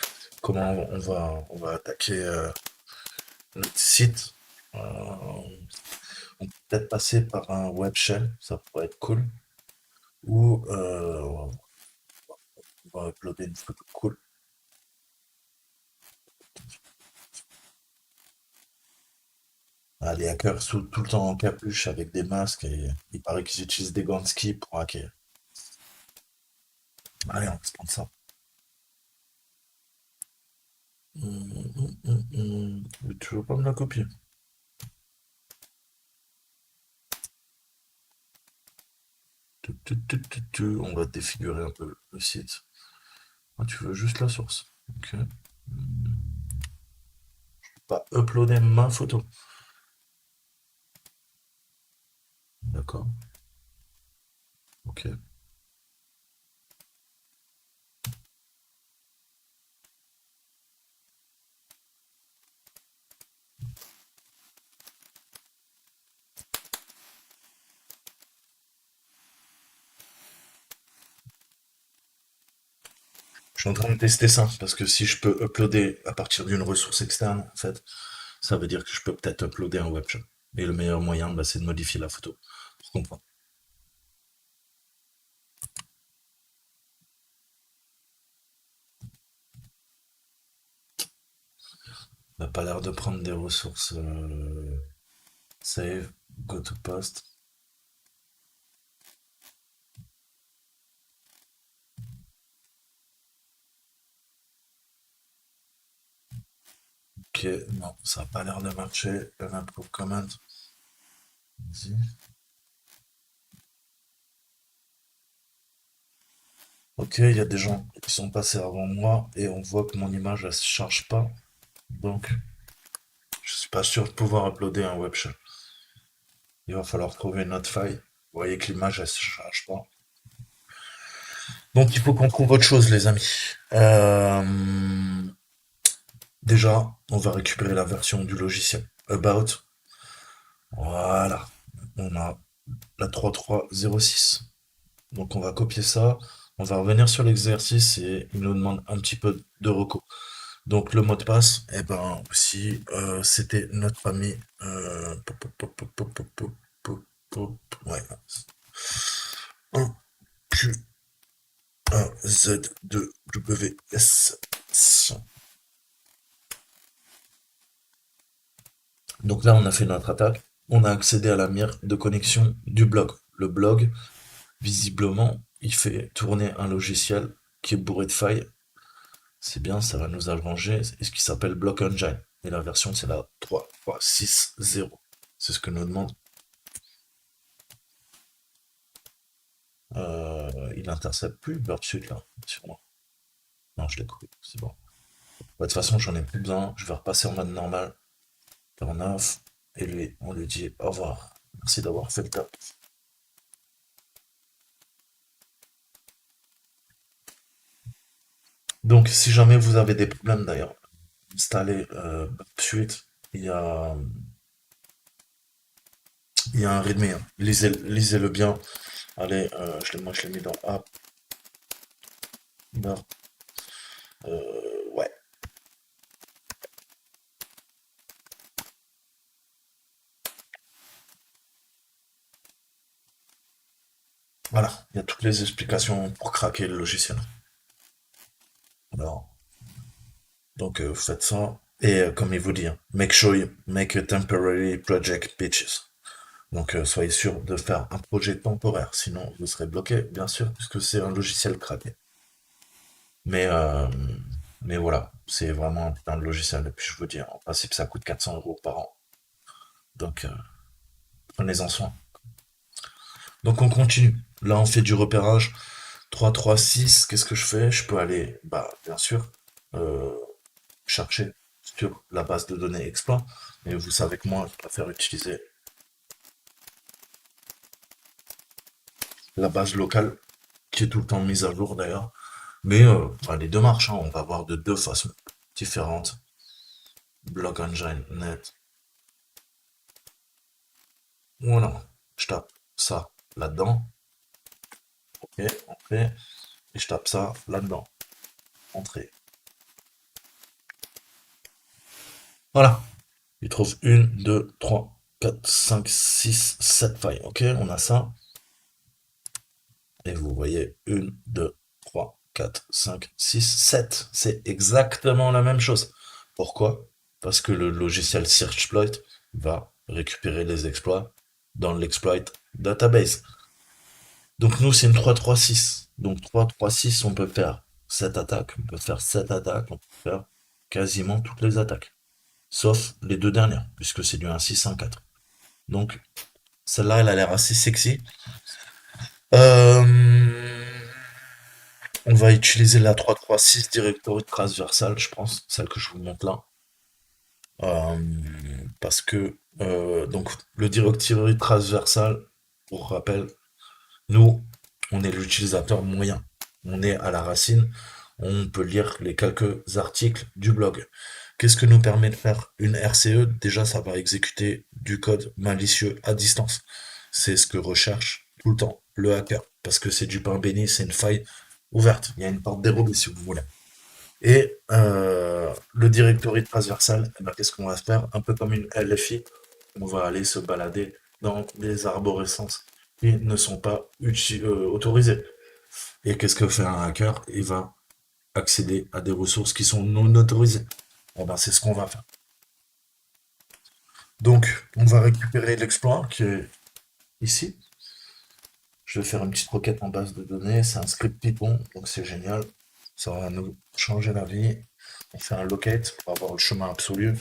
comment on va attaquer notre site. On peut peut-être passer par un web shell, ça pourrait être cool. Ou on va uploader une photo cool. Ah, les hackers sont tout le temps en capuche avec des masques et il paraît qu'ils utilisent des gants de ski pour hacker. Allez, on va se prendre ça. Mais tu veux pas me la copier? On va défigurer un peu le site. Ah, tu veux juste la source. Ok. Pas uploader ma photo. D'accord. Ok. suis en train de tester ça, parce que si je peux uploader à partir d'une ressource externe, en fait, ça veut dire que je peux peut-être uploader un webshop. Et le meilleur moyen, bah, c'est de modifier la photo. Pour comprendre. Ça n'a pas l'air de prendre des ressources. Save, go to post. Ok, non, ça n'a pas l'air de marcher. Un approve comment. Vas-y. Ok, il y a des gens qui sont passés avant moi et on voit que mon image elle se charge pas. Donc, je suis pas sûr de pouvoir uploader un webshop. Il va falloir trouver une autre faille. Vous voyez que l'image elle se charge pas. Donc, il faut qu'on trouve autre chose, les amis. Déjà, on va récupérer la version du logiciel. About. Voilà. On a la 3306. Donc on va copier ça, on va revenir sur l'exercice et il nous demande un petit peu de recours. Donc le mot de passe, eh ben aussi, c'était notre famille. Ouais, 1 Q A Z 2 W S. Donc là, on a fait notre attaque. On a accédé à la mire de connexion du blog. Le blog, visiblement, il fait tourner un logiciel qui est bourré de failles. C'est bien, ça va nous arranger. Et ce qui s'appelle Block Engine. Et la version, c'est la 3.6.0. C'est ce que nous demande. Il intercepte plus le Burpsuit là, sûrement. Non, je l'ai coupé, c'est bon. De toute façon, j'en ai plus besoin. Je vais repasser en mode normal, en off. Et lui, on lui dit au revoir. Merci d'avoir fait le top. Donc, si jamais vous avez des problèmes d'ailleurs, installez Burpsuit. Il y a, il y a un readme, hein. Lisez-le bien. Allez, moi je l'ai mis dans App. Ouais, voilà, il y a toutes les explications pour craquer le logiciel. Alors, donc faites ça. Et comme il vous dit, hein, make sure you make a temporary project pitches. Donc soyez sûr de faire un projet temporaire, sinon vous serez bloqué, bien sûr, puisque c'est un logiciel craqué. Mais, euh, mais voilà, c'est vraiment un putain de logiciel. Et puis je vous dis, en principe, ça coûte 400 € par an. Donc prenez-en soin. Donc on continue. Là, on fait du repérage. 3, 3, 6. Qu'est-ce que je fais? Je peux aller, bah, bien sûr, euh, chercher sur la base de données exploit. Mais vous savez que moi, je préfère utiliser la base locale, qui est tout le temps mise à jour d'ailleurs. Mais bah, les deux marchent, hein. On va voir de deux façons différentes. Block Engine Net. Voilà. Je tape ça là-dedans. Ok, entrée. Et je tape ça là-dedans. Entrée. Voilà. Il trouve une, 2, 3, 4, 5, 6, 7 failles. Ok, on a ça. Et vous voyez, une, 2, 3, 4, 5, 6, 7. C'est exactement la même chose. Pourquoi? Parce que le logiciel Searchploit va récupérer les exploits dans l'exploit database. Donc nous, c'est une 3-3-6. Donc 3-3-6, on peut faire cette attaque, on peut faire cette attaque, on peut faire quasiment toutes les attaques. Sauf les deux dernières, puisque c'est du 1-6-1-4. Donc celle-là, elle a l'air assez sexy. Euh, On va utiliser la 3-3-6 Directory transversal, je pense, celle que je vous montre là. Euh, Parce que donc le Directory transversal, pour rappel, nous, on est l'utilisateur moyen. On est à la racine, on peut lire les quelques articles du blog. Qu'est-ce que nous permet de faire une RCE? Déjà, ça va exécuter du code malicieux à distance. C'est ce que recherche tout le temps le hacker, parce que c'est du pain béni, c'est une faille ouverte. Il y a une porte dérobée, si vous voulez. Et le directory transversal, eh ben, qu'est-ce qu'on va faire? Un peu comme une LFI, on va aller se balader dans des arborescences qui ne sont pas autorisées. Et qu'est-ce que fait un hacker? Il va accéder à des ressources qui sont non autorisées. Eh ben, c'est ce qu'on va faire. Donc, on va récupérer l'exploit qui est ici. Je vais faire une petite requête en base de données. C'est un script Python, donc c'est génial. Ça va nous changer la vie. On fait un locate pour avoir le chemin absolu.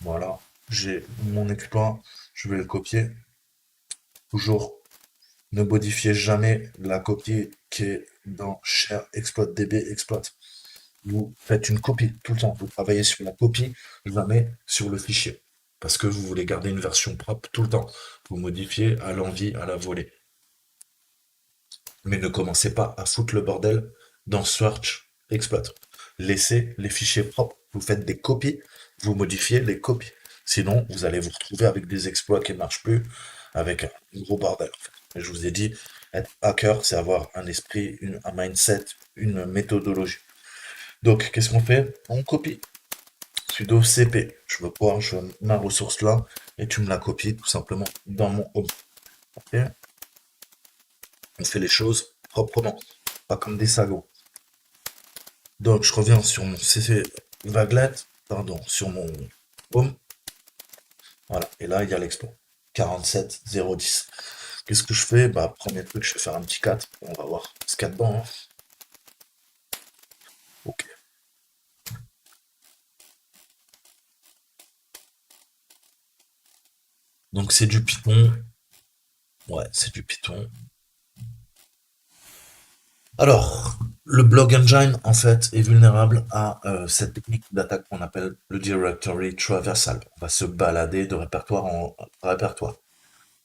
Voilà. J'ai mon exploit. Je vais le copier. Toujours, ne modifiez jamais la copie qui est dans share exploit db exploit. Vous faites une copie tout le temps. Vous travaillez sur la copie, jamais sur le fichier. Parce que vous voulez garder une version propre tout le temps. Vous modifiez à l'envie, à la volée. Mais ne commencez pas à foutre le bordel dans Search Exploit. Laissez les fichiers propres. Vous faites des copies, vous modifiez les copies. Sinon, vous allez vous retrouver avec des exploits qui ne marchent plus, avec un gros bordel. En fait. Et je vous ai dit, être hacker, c'est avoir un esprit, un mindset, une méthodologie. Donc, qu'est-ce qu'on fait? On copie. Sudo cp. Je veux ma ressource là, et tu me la copies tout simplement dans mon home. Ok. On fait les choses proprement, pas comme des sagots. Donc, je reviens sur mon CC Vaglette, pardon, sur mon home. Voilà. Et là, il y a l'exploit. 47010. Qu'est-ce que je fais? Bah, premier truc, je vais faire un petit 4. On va voir ce qu'il y a dedans. Hein. Ok. Donc, c'est du Python. Ouais, c'est du Python. Alors, le Blog Engine, en fait, est vulnérable à cette technique d'attaque qu'on appelle le Directory Traversal. On va se balader de répertoire en répertoire.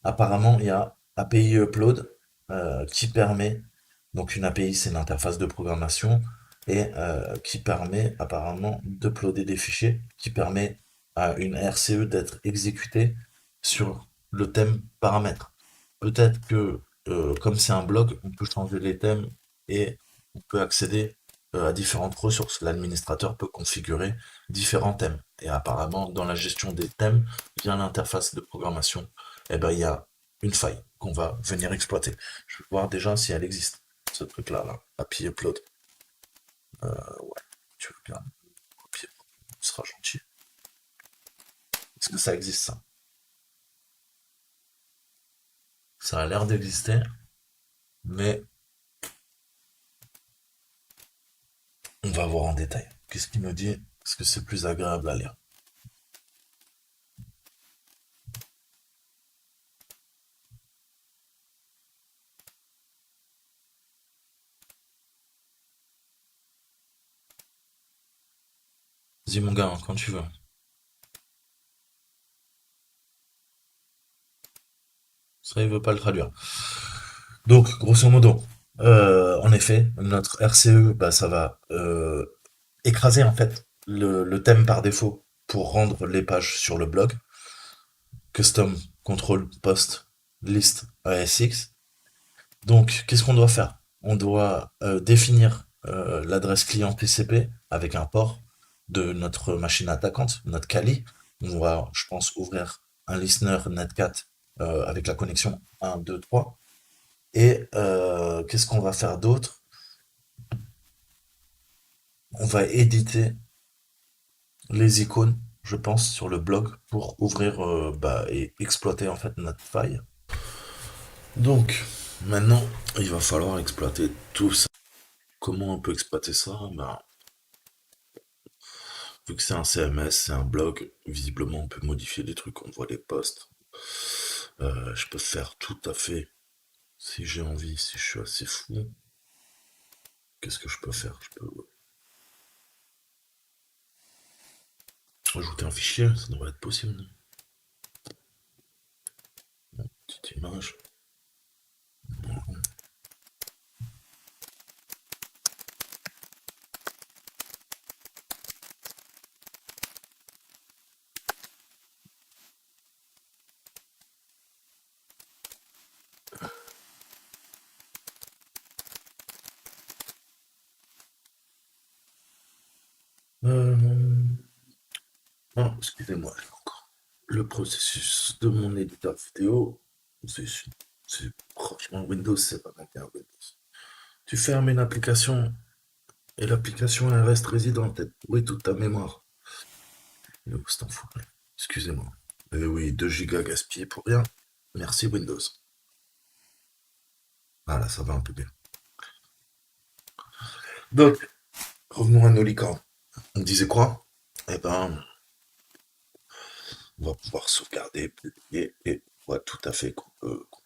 Apparemment, il y a API Upload qui permet, donc une API c'est une interface de programmation, et qui permet apparemment d'uploader des fichiers, qui permet à une RCE d'être exécutée sur le thème paramètre. Peut-être que comme c'est un blog, on peut changer les thèmes et on peut accéder à différentes ressources. L'administrateur peut configurer différents thèmes. Et apparemment, dans la gestion des thèmes, via l'interface de programmation, eh ben, il y a une faille qu'on va venir exploiter. Je vais voir déjà si elle existe, ce truc-là, là. API Upload. Ouais, tu veux bien copier, ce sera gentil. Est-ce que ça existe, ça? Ça a l'air d'exister, mais on va voir en détail. Qu'est-ce qu'il me dit? Est-ce que c'est plus agréable à lire? Dis mon gars, hein, quand tu veux. Ça, il veut pas le traduire. Donc, grosso modo, en effet, notre RCE, bah, ça va écraser en fait le thème par défaut pour rendre les pages sur le blog. Custom control post list ASX. Donc, qu'est-ce qu'on doit faire? On doit définir l'adresse client TCP avec un port de notre machine attaquante, notre Kali. On va, je pense, ouvrir un listener Netcat avec la connexion 1, 2, 3. Et qu'est-ce qu'on va faire d'autre? On va éditer les icônes, je pense, sur le blog pour ouvrir et exploiter en fait notre faille. Donc, maintenant, il va falloir exploiter tout ça. Comment on peut exploiter ça? Ben, vu que c'est un CMS, c'est un blog, visiblement on peut modifier des trucs, on voit les posts. Je peux faire tout à fait, si j'ai envie, si je suis assez fou. Qu'est-ce que je peux faire? Je peux ajouter un fichier, ça devrait être possible. Petite image. Euh, Non, excusez-moi, j'ai encore. Le processus de mon éditeur vidéo, c'est, franchement, Windows, c'est vraiment bien Windows. Tu fermes une application et l'application, elle reste résidente, elle pourrit toute ta mémoire. Et oh, c'est un fou. Excusez-moi. Eh oui, 2 gigas gaspillés pour rien. Merci Windows. Voilà, ça va un peu bien. Donc, revenons à nos licornes. On disait quoi? Eh ben, on va pouvoir sauvegarder, publier, et on voit tout à fait qu'on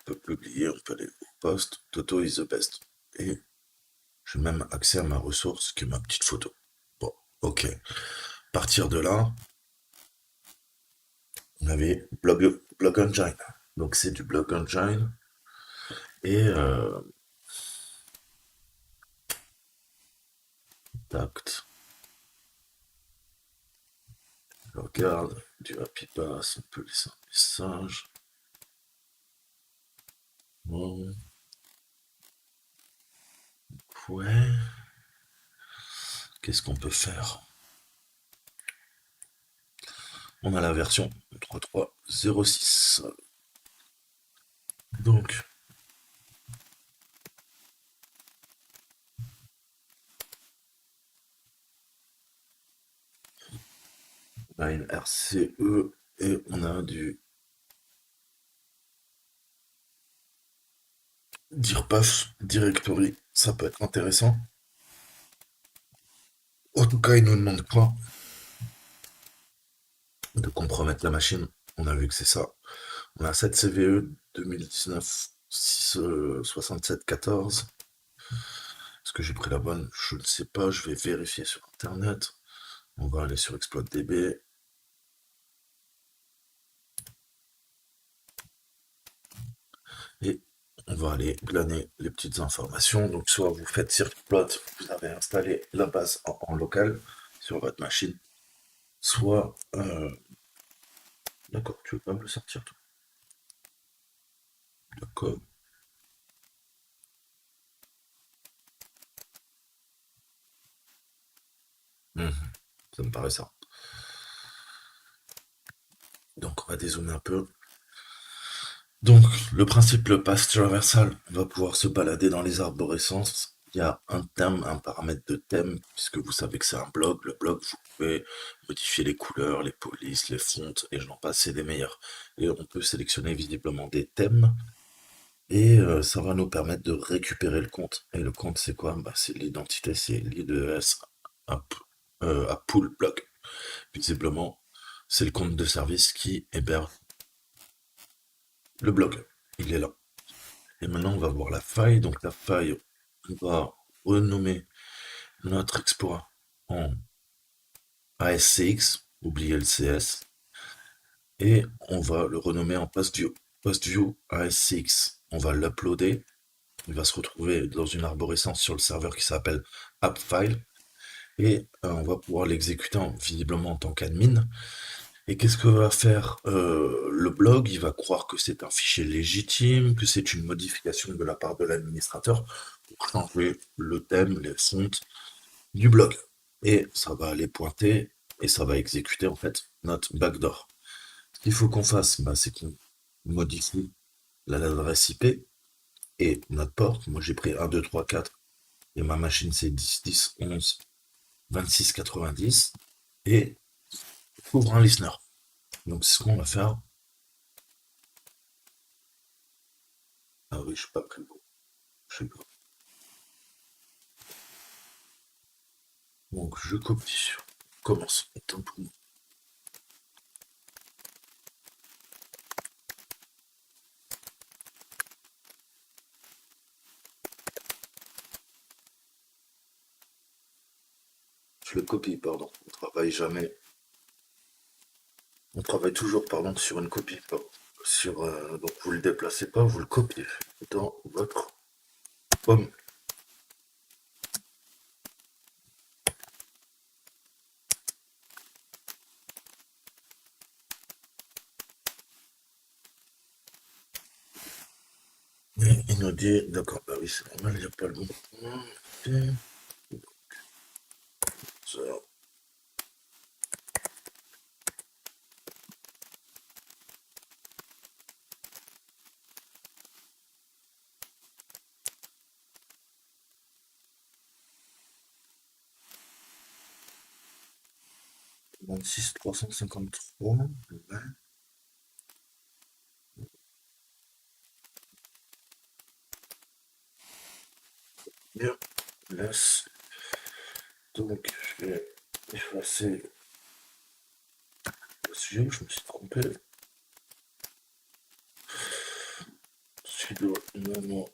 peut publier, on peut aller au post, Toto is the best. Et j'ai même accès à ma ressource qui est ma petite photo. Bon, ok. À partir de là, on avait Blog Engine. Donc c'est du Blog Engine. Et tact, je regarde, du Happy Pass, on peut laisser un message. Bon, ouais, qu'est-ce qu'on peut faire? On a la version 3.3.06. Donc, on a une RCE et on a du DIRPAF Directory. Ça peut être intéressant. En tout cas, il nous demande quoi? De compromettre la machine. On a vu que c'est ça. On a 7 CVE 2019 6, 67 14. Est-ce que j'ai pris la bonne? Je ne sais pas, je vais vérifier sur internet. On va aller sur ExploitDB et on va aller glaner les petites informations. Donc soit vous faites Circuitplot, vous avez installé la base en local sur votre machine, soit d'accord, tu veux pas me le sortir toi? D'accord. Mhm, ça me paraît ça. Donc on va dézoomer un peu. Donc, le principe, le path traversal, on va pouvoir se balader dans les arborescences. Il y a un thème, un paramètre de thème, puisque vous savez que c'est un blog. Le blog, vous pouvez modifier les couleurs, les polices, les fontes, et j'en passe, c'est des meilleurs. Et on peut sélectionner visiblement des thèmes, et ça va nous permettre de récupérer le compte. Et le compte, c'est quoi? Bah, c'est l'identité, c'est l'IDES à pool blog. Visiblement, c'est le compte de service qui héberge le blog. Il est là. Et maintenant, on va voir la faille. Donc, la faille, on va renommer notre exploit en ASCX, oubliez le CS, et on va le renommer en PostView. PostView ASCX. On va l'uploader. Il va se retrouver dans une arborescence sur le serveur qui s'appelle AppFile. Et on va pouvoir l'exécuter visiblement en tant qu'admin. Et qu'est-ce que va faire le blog? Il va croire que c'est un fichier légitime, que c'est une modification de la part de l'administrateur pour changer le thème, les fontes du blog. Et ça va aller pointer et ça va exécuter en fait notre backdoor. Ce qu'il faut qu'on fasse, bah, c'est qu'on modifie l'adresse IP et notre port. Moi j'ai pris 1, 2, 3, 4 et ma machine c'est 10, 10, 11, 26, 90 et ouvre un listener. Donc c'est ce qu'on va faire. Ah oui, je suis pas plus beau. Je sais pas. Donc je copie. Commence. Attends pour moi. Je le copie, pardon. On travaille jamais. On travaille toujours, pardon, sur une copie. Donc vous le déplacez pas, vous le copiez dans votre pomme. Et il nous dit, d'accord, bah oui, c'est normal, il n'y a pas le bon. Ok. Ça. 26 353. Ouais. Bien. Laisse. Donc, je vais effacer le sujet, je me suis trompé. Sudo nano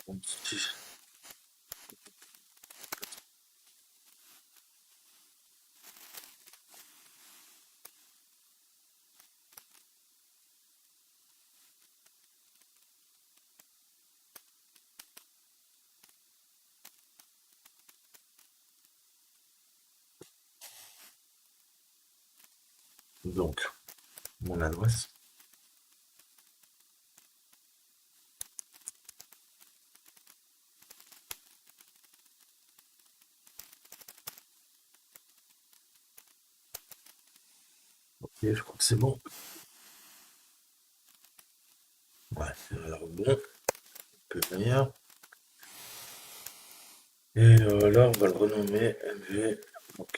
36. Donc, mon adresse. Ok, je crois que c'est bon. Ouais, alors bon, un peu meilleur. Et là, on va le renommer MV. Donc,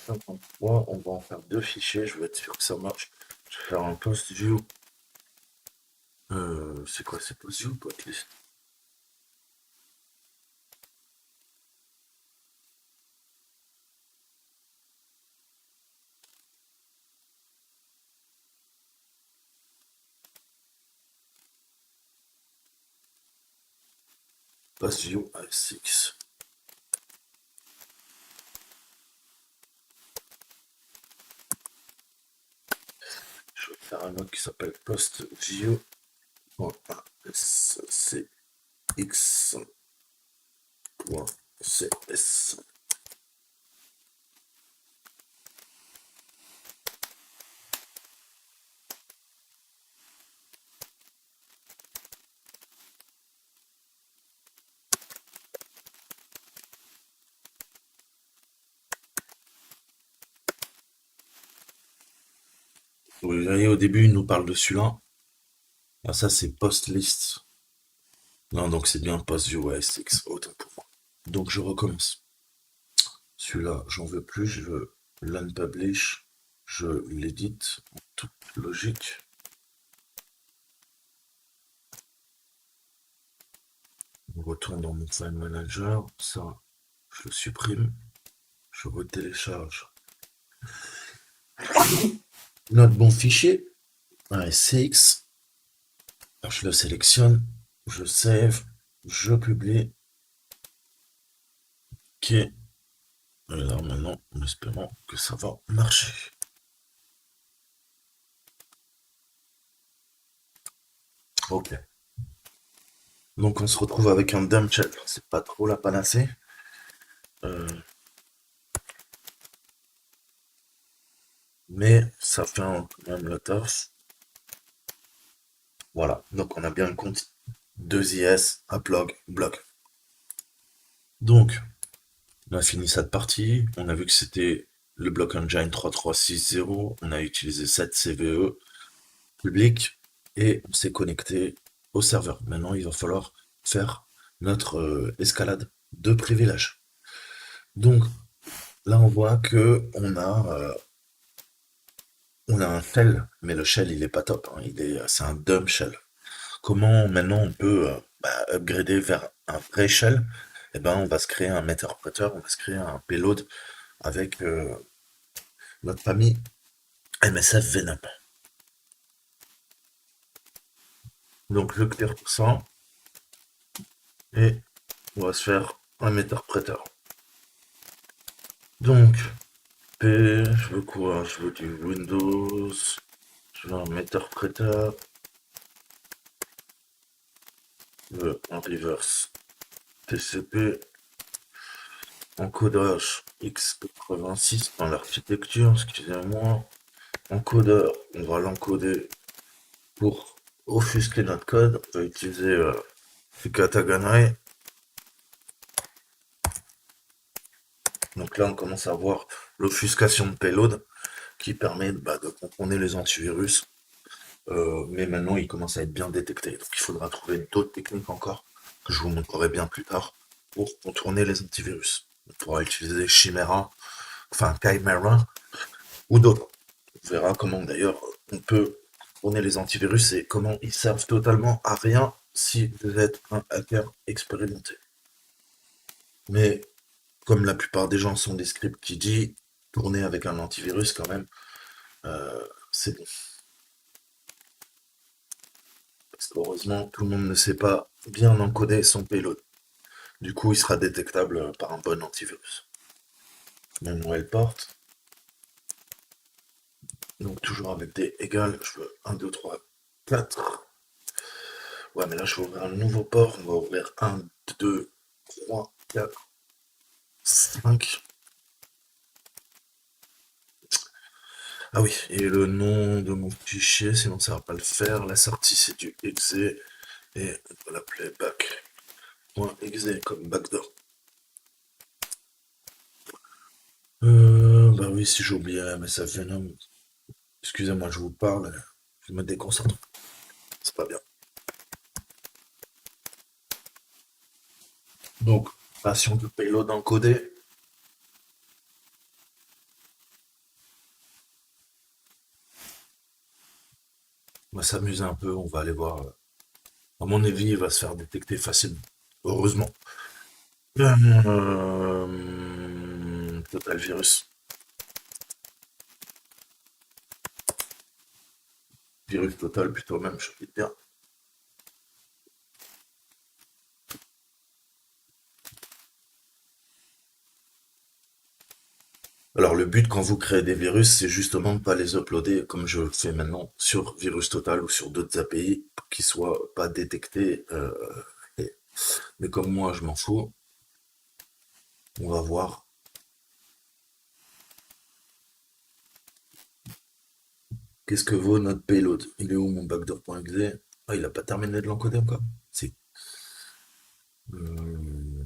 53, on va en faire deux fichiers, je vais être sûr que ça marche. Je vais faire un post view. C'est quoi, c'est post view, post post view ASX. Je vais faire un autre qui s'appelle post view .scx.cs. Vous voyez, au début, il nous parle de celui-là. Ah, ça, c'est post list. Non, donc c'est bien post view ASX, autant pour moi. Donc je recommence. Celui-là, j'en veux plus, je veux l'unpublish. Je l'édite en toute logique. On retourne dans mon file manager. Ça, je le supprime. Je retélécharge notre bon fichier. ASX. Je le sélectionne. Je save. Je publie. Ok. Alors maintenant, en espérant que ça va marcher. Ok. Donc on se retrouve avec un dump shell. C'est pas trop la panacée. Mais ça fait quand même le taf. Voilà. Donc on a bien le compte 2IS, uplog, bloc. Donc, on a fini cette partie. On a vu que c'était le block engine 3360. On a utilisé 7 CVE public et on s'est connecté au serveur. Maintenant, il va falloir faire notre escalade de privilèges. Donc, là, on voit que on a un shell, mais le shell, il est pas top. Hein. C'est un dumb shell. Comment maintenant on peut upgrader vers un vrai shell? Eh ben, on va se créer un interpréteur, on va se créer un payload avec notre famille MSF Venom. Donc je clear tout ça et on va se faire un interpréteur. Donc P, je veux quoi? Je veux du Windows, je veux un interpréteur, je veux un reverse TCP, encodage x86 dans l'architecture, excusez-moi. Encodeur, on va l'encoder pour offusquer notre code. On va utiliser Fukataganai. Donc là, on commence à voir l'offuscation de payload qui permet de contourner les antivirus. Mais maintenant, il commence à être bien détecté. Donc il faudra trouver d'autres techniques encore que je vous montrerai bien plus tard pour contourner les antivirus. On pourra utiliser Chimera enfin Chimera ou d'autres. On verra comment d'ailleurs on peut tourner les antivirus et comment ils servent totalement à rien si vous êtes un hacker expérimenté. Mais comme la plupart des gens sont des scripts qui disent tourner avec un antivirus quand même, c'est bon. Parce qu'heureusement, tout le monde ne sait pas bien encoder son payload. Du coup, il sera détectable par un bon antivirus. Manuel porte. Donc toujours avec des égales, je veux 1, 2, 3, 4. Ouais, mais là, je vais ouvrir un nouveau port. On va ouvrir 1, 2, 3, 4, 5. Ah oui, et le nom de mon fichier, sinon ça va pas le faire. La sortie, c'est du exe. Et on va l'appeler back.exe comme backdoor. Bah oui, si j'ai oublié MSF Venom. Excusez-moi, je vous parle. Je me déconcentre. C'est pas bien. Donc, passion de payload encodé. On va s'amuser un peu. On va aller voir. À mon avis, il va se faire détecter facilement. Heureusement. Total virus. Virus total, plutôt même, je peux dire. Alors, le but quand vous créez des virus, c'est justement de ne pas les uploader comme je le fais maintenant sur Virus Total ou sur d'autres API pour qu'ils soient pas détectés. Mais comme moi, je m'en fous, on va voir. Qu'est-ce que vaut notre payload? Il est où mon backdoor.exe? Ah, il a pas terminé de l'encoder encore? Si. Euh,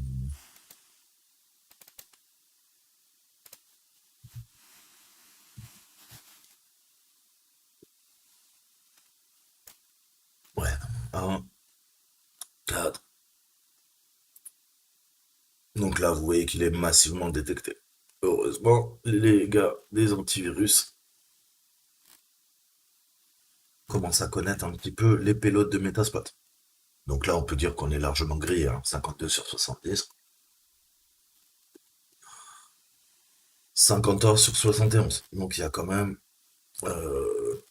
ouais. 1, 4. Donc là, vous voyez qu'il est massivement détecté. Heureusement, les gars des antivirus commencent à connaître un petit peu les payloads de Metasploit. Donc là, on peut dire qu'on est largement grillé, hein, 52 sur 70. 50 heures sur 71. Donc il y a quand même euh,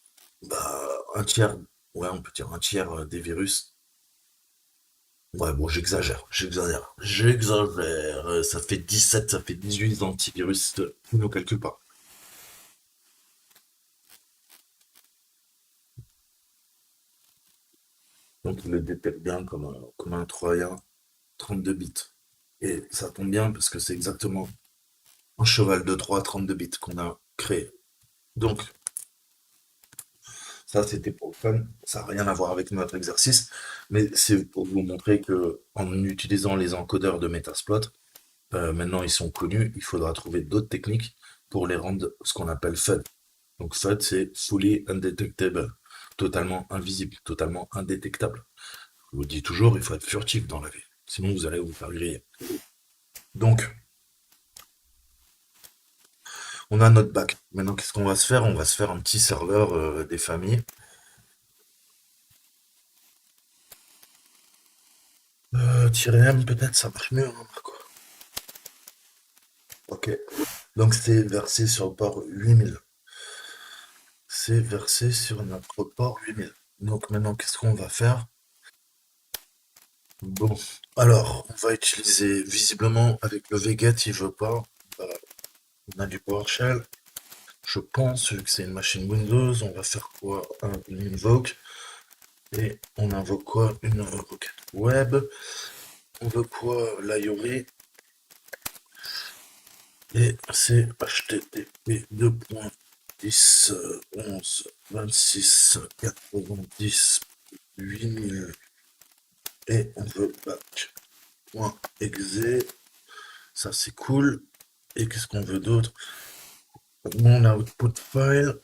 un tiers, ouais, on peut dire un tiers des virus. Ouais, bon, j'exagère. Ça fait 17, ça fait 18 antivirus, ne calcule pas. Donc il le détecte bien comme un Troyen 32 bits. Et ça tombe bien parce que c'est exactement un cheval de Troie 32 bits qu'on a créé. Donc, ça c'était pour le fun. Ça n'a rien à voir avec notre exercice, mais c'est pour vous montrer que en utilisant les encodeurs de Metasploit, maintenant ils sont connus, il faudra trouver d'autres techniques pour les rendre ce qu'on appelle FUD. Donc FUD c'est fully undetectable, totalement invisible, totalement indétectable. Je vous dis toujours, il faut être furtif dans la vie, sinon vous allez vous faire griller. Donc, on a notre bac. Maintenant, qu'est-ce qu'on va se faire? On va se faire un petit serveur des familles. -M peut-être, ça marche mieux, hein, Marco. Ok. Donc c'est versé sur le port 8000. C'est versé sur notre port 8000. Donc maintenant, qu'est-ce qu'on va faire? Bon. Alors, on va utiliser visiblement avec le vget, il veut pas. Euh, on a du PowerShell. Je pense, vu que c'est une machine Windows, on va faire quoi? Une invoke. Et on invoque quoi? Une requête web. On veut quoi? L'IORI. Et c'est http 2.10 11 26 90 8000 et on veut back.exe. Ça c'est cool. Et qu'est-ce qu'on veut d'autre? Mon output file.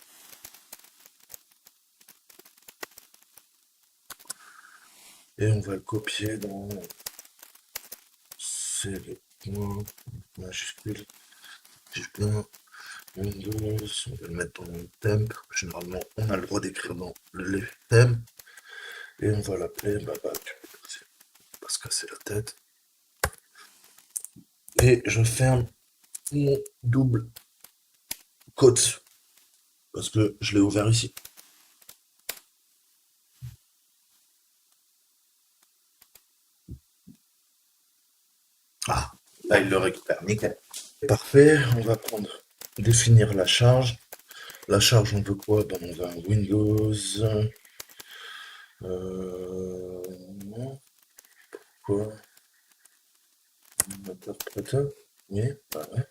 Et on va le copier dans c'est le point majuscule. Putain. Windows, on va le mettre dans le temp. Généralement, on a le droit d'écrire dans les thèmes. Et on va l'appeler Babac. Pas se casser la tête. Et je ferme mon double quote. Parce que je l'ai ouvert ici. Ah, là il le récupère, nickel. Parfait, on va prendre, définir la charge. La charge, on veut quoi? Ben, on veut un Windows. Non, quoi? Interpréteur? Oui, bah ouais.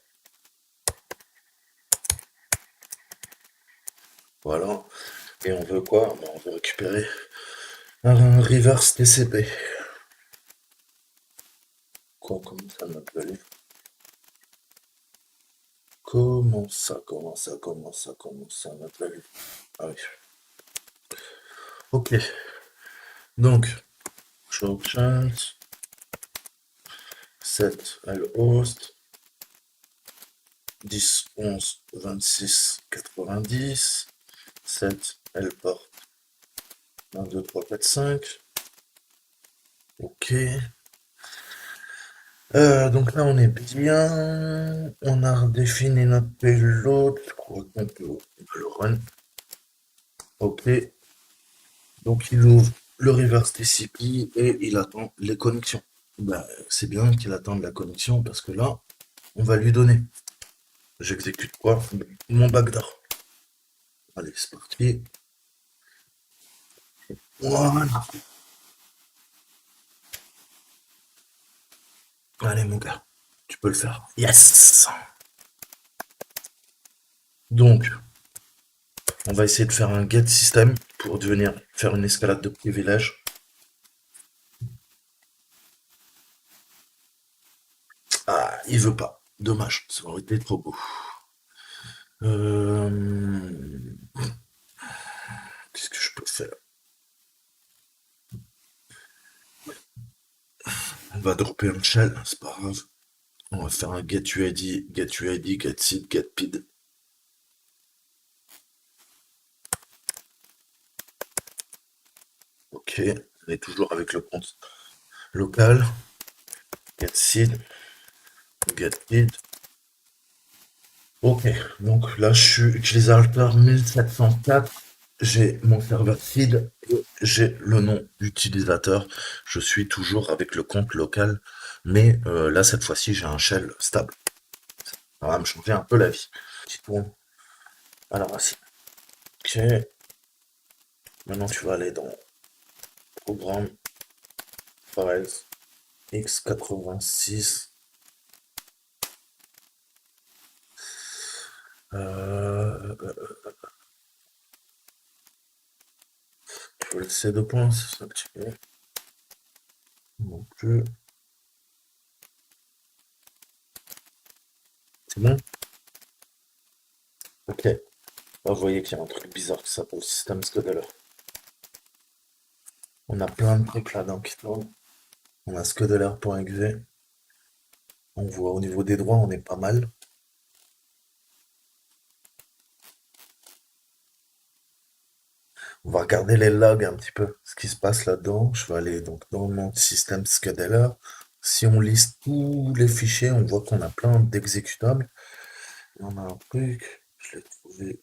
Voilà. Et on veut quoi? Ben, on veut récupérer un reverse TCP. Quoi, comment ça m'appelle? Comment ça m'appelle? Ah oui. Ok. Donc, show chart, set L host, 10, 11, 26, 90, 7, L port 1, 2, 3, 4, 5. Ok. Donc là, on est bien. On a redéfini notre payload. Je crois qu'on peut le run. Ok. Donc il ouvre le reverse TCP et il attend les connexions. Bah, c'est bien qu'il attende la connexion parce que là, on va lui donner. J'exécute quoi? Mon backdoor. Allez, c'est parti. Voilà. Allez, mon gars, tu peux le faire. Yes! Donc, on va essayer de faire un get system pour devenir faire une escalade de privilèges. Ah, il veut pas. Dommage, ça aurait été trop beau. Qu'est-ce que je peux faire? On va dropper un shell, c'est pas grave. On va faire un get UID, get seed, get pid. Ok, on est toujours avec le compte local. Get seed, get pid. Ok, donc là je suis utilisateur 1704. J'ai mon serveur feed et j'ai le nom d'utilisateur. Je suis toujours avec le compte local, mais là cette fois-ci j'ai un shell stable. Ça va me changer un peu la vie. Petit point. Alors voici. Ok. Maintenant tu vas aller dans Programme, Files, x86. Euh, tu veux le C2 points, c'est ça que tu veux. Non plus. C'est bon? Ok. Là, vous voyez qu'il y a un truc bizarre qui s'appelle System Scheduler. On a plein de trucs là-dedans qui tournent. On a scheduler.exe. On voit au niveau des droits, on est pas mal. On va regarder les logs un petit peu, ce qui se passe là-dedans. Je vais aller donc dans mon système scheduler. Si on liste tous les fichiers, on voit qu'on a plein d'exécutables. Et on a un truc, je l'ai trouvé.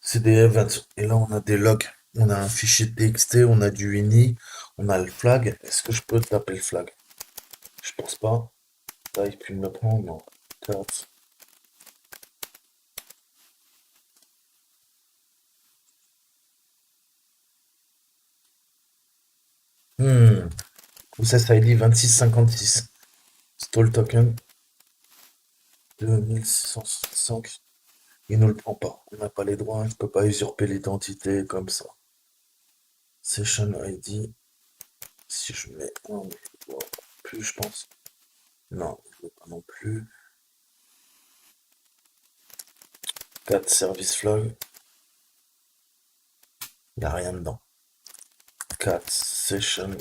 C'est des events. Et là, on a des logs. On a un fichier TXT, on a du ini, on a le flag. Est-ce que je peux taper le flag? Je pense pas. Là, il peut me le prendre, non. Cut. Hmm. Process ID 2656. Stall token 2665. Il ne le prend pas. On n'a pas les droits. Je peux pas usurper l'identité comme ça. Session ID. Si je mets un, je vois plus, je pense. Non, je veux pas non plus. 4 service flag. Il n'y a rien dedans. Cat session.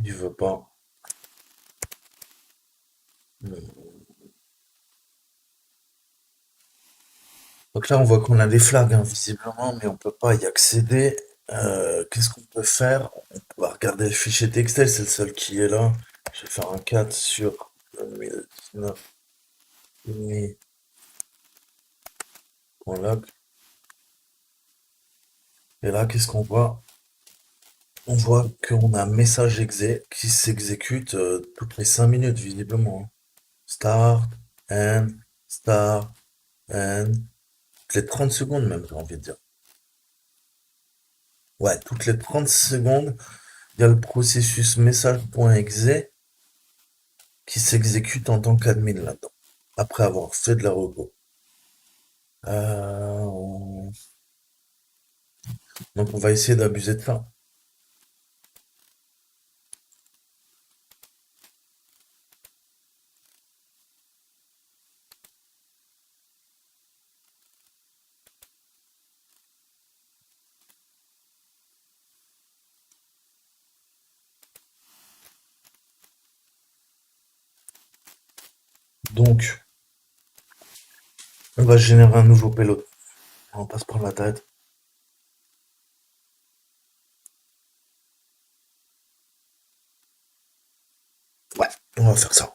Il veut pas. Donc là, on voit qu'on a des flags, hein, visiblement, mais on peut pas y accéder. Qu'est-ce qu'on peut faire? On va regarder le fichier Textel, c'est le seul qui est là. Je vais faire un 4 sur 2019.log. Et là, qu'est-ce qu'on voit? On voit qu'on a un message exe qui s'exécute toutes les 5 minutes, visiblement, hein. Start, end, start, end. Toutes les 30 secondes même, j'ai envie de dire. Ouais, toutes les 30 secondes, il y a le processus message.exe qui s'exécute en tant qu'admin là-dedans, après avoir fait de la repo. Euh, Donc on va essayer d'abuser de ça. Donc, on va générer un nouveau payload. On va pas se prendre la tête. Ouais, on va faire ça.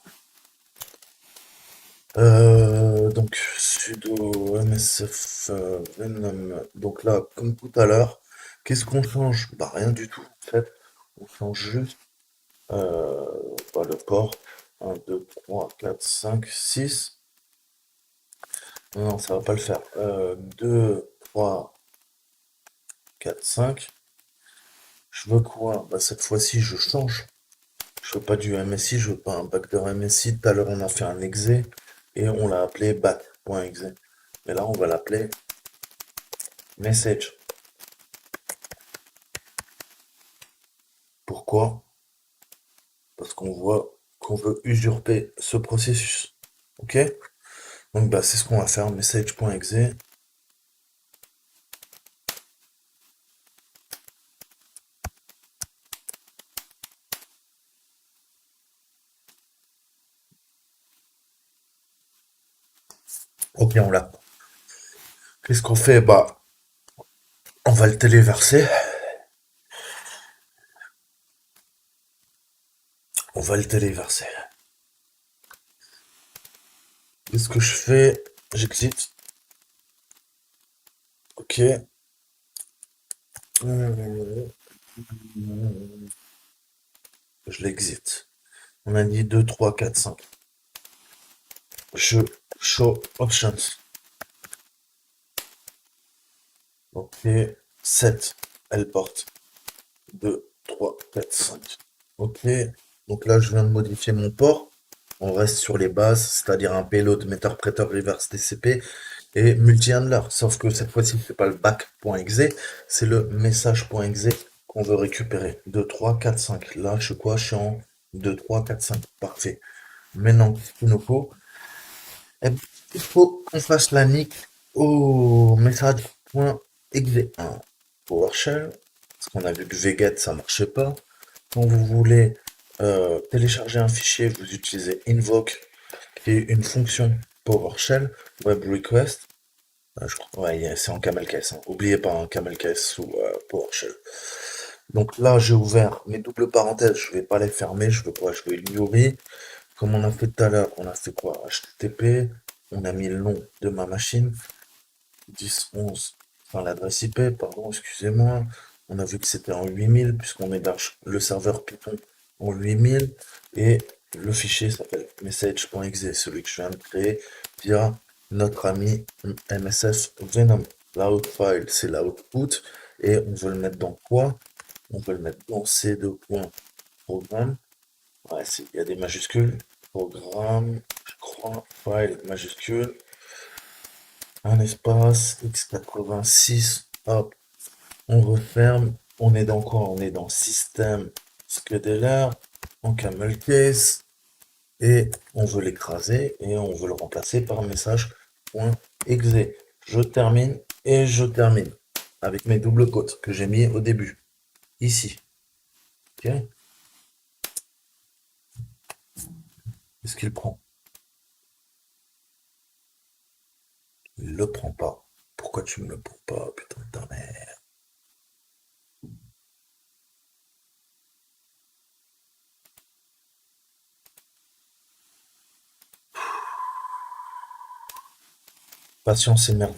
Donc, sudo msf venom. Donc là, comme tout à l'heure, qu'est-ce qu'on change? Bah rien du tout en fait. On change juste euh, le port. 1, 2, 3, 4, 5, 6. Non, ça va pas le faire. 2, 3, 4, 5. Je veux quoi? Bah cette fois-ci, je change. Je veux pas du MSI, je veux pas un backdoor MSI. Tout à l'heure, on a fait un exe et on l'a appelé back.exe. Mais là, on va l'appeler message. Pourquoi? Parce qu'on voit qu'on veut usurper ce processus. Ok? Donc bah c'est ce qu'on va faire, message.exe. Ok, on l'a. Qu'est-ce qu'on fait? Bah on va le téléverser. On va le téléverser. Qu'est-ce que je fais? J'exit. Ok. Je l'exit. On a dit 2, 3, 4, 5. Je show options. Ok. 7. Elle porte 2, 3, 4, 5. Ok. Donc là, je viens de modifier mon port. On reste sur les bases, c'est-à-dire un payload interpreter reverse TCP et multi-handler. Sauf que cette fois-ci, c'est pas le back.exe, c'est le message.exe qu'on veut récupérer. 2, 3, 4, 5. Là, je suis quoi? Je suis en 2, 3, 4, 5. Parfait. Maintenant, il nous faut, il faut qu'on fasse la nick au message.exe1 PowerShell. Parce qu'on a vu que vget, ça marchait pas. Quand vous voulez télécharger un fichier, vous utilisez invoke, qui est une fonction PowerShell, web request. Je crois, ouais, c'est en camel case, hein. Oubliez pas un camel case sous PowerShell. Donc là, j'ai ouvert mes doubles parenthèses, je vais pas les fermer, je veux quoi? Je veux l'IORI. Comme on a fait tout à l'heure, on a fait quoi? HTTP, on a mis le nom de ma machine, 10, 11, enfin l'adresse IP, pardon, excusez-moi. On a vu que c'était en 8000, puisqu'on héberge le serveur Python en 8000, et le fichier s'appelle message.exe, celui que je viens de créer via notre ami MSF Venom. L'out file, c'est l'output, et on veut le mettre dans quoi? On veut le mettre dans C2.program. Ouais, il y a des majuscules. Programme, je crois. File, majuscule. Un espace, x86. Hop, on referme. On est dans quoi? On est dans système SCDLR. En camel case. Et on veut l'écraser et on veut le remplacer par un message .exe. Je termine et je termine avec mes doubles côtes que j'ai mis au début. Ici. Ok. Est-ce qu'il prend? Il le prend pas. Pourquoi tu me le prends pas, putain de ta mère? Patience et merde.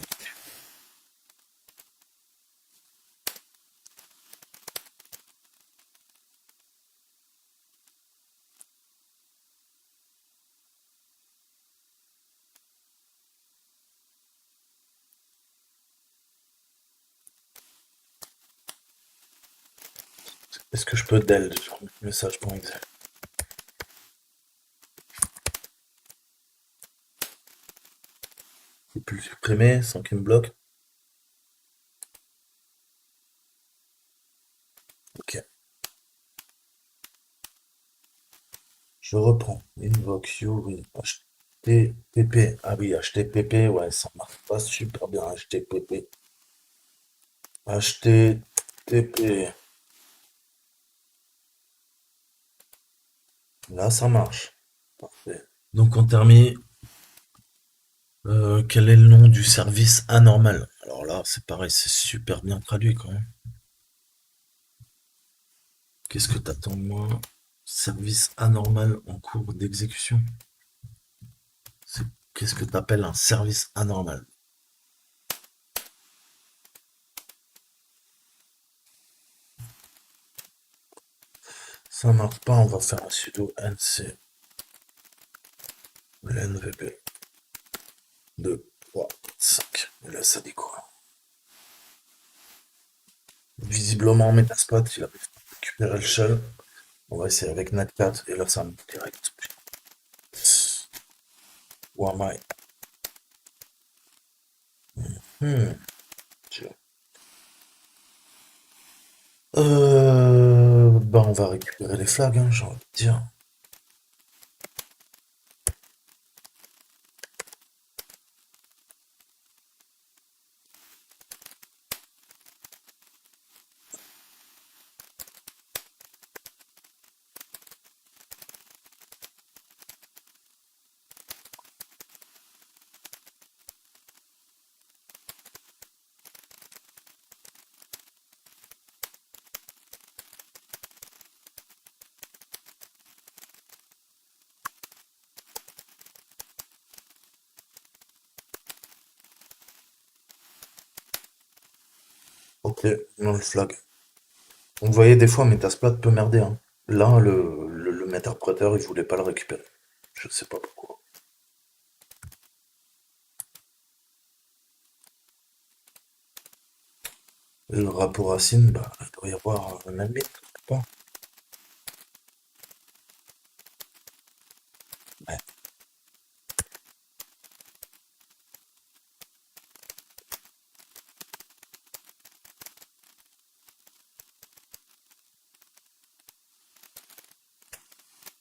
Est-ce que je peux del sur le message.exe? Je peux le supprimer sans qu'il me bloque? Ok. Je reprends. Invoke you, oui. HTTP. Ah oui, HTTP, ouais, ça marche pas super bien. HTTP. HTTP. Là, ça marche. Parfait. Donc, on termine. Quel est le nom du service anormal? Alors là, c'est pareil, c'est super bien traduit quand même. Qu'est-ce que t'attends de moi? Service anormal en cours d'exécution. Qu'est-ce que t'appelles un service anormal? Ça marche pas, on va faire un sudo nc lnvp 2, 3, 5. Et là, ça dit quoi? Visiblement, Metasploit, il a récupéré le shell. On va essayer avec netcat, et là, ça me direct. Où am I? Tiens. Bah, on va récupérer les flags, hein, j'ai envie de dire. Ok, non, le flag. Vous voyez, des fois, Metasploit peut merder, hein. Là, le méterpréteur, il voulait pas le récupérer. Je sais pas pourquoi. Et le rapport racine, bah, il doit y avoir un admin, pas. Ouais.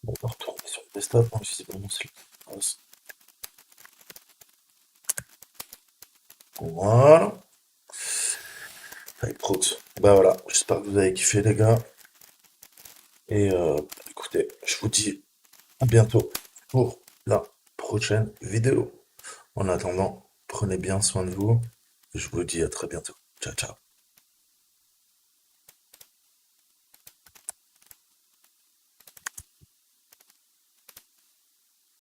On va retourner sur le desktop, hein, visiblement, c'est le passe. Voilà. Avec Prout. Bah voilà, j'espère que vous avez kiffé, les gars. Et écoutez, je vous dis à bientôt pour la prochaine vidéo. En attendant, prenez bien soin de vous. Et je vous dis à très bientôt. Ciao, ciao.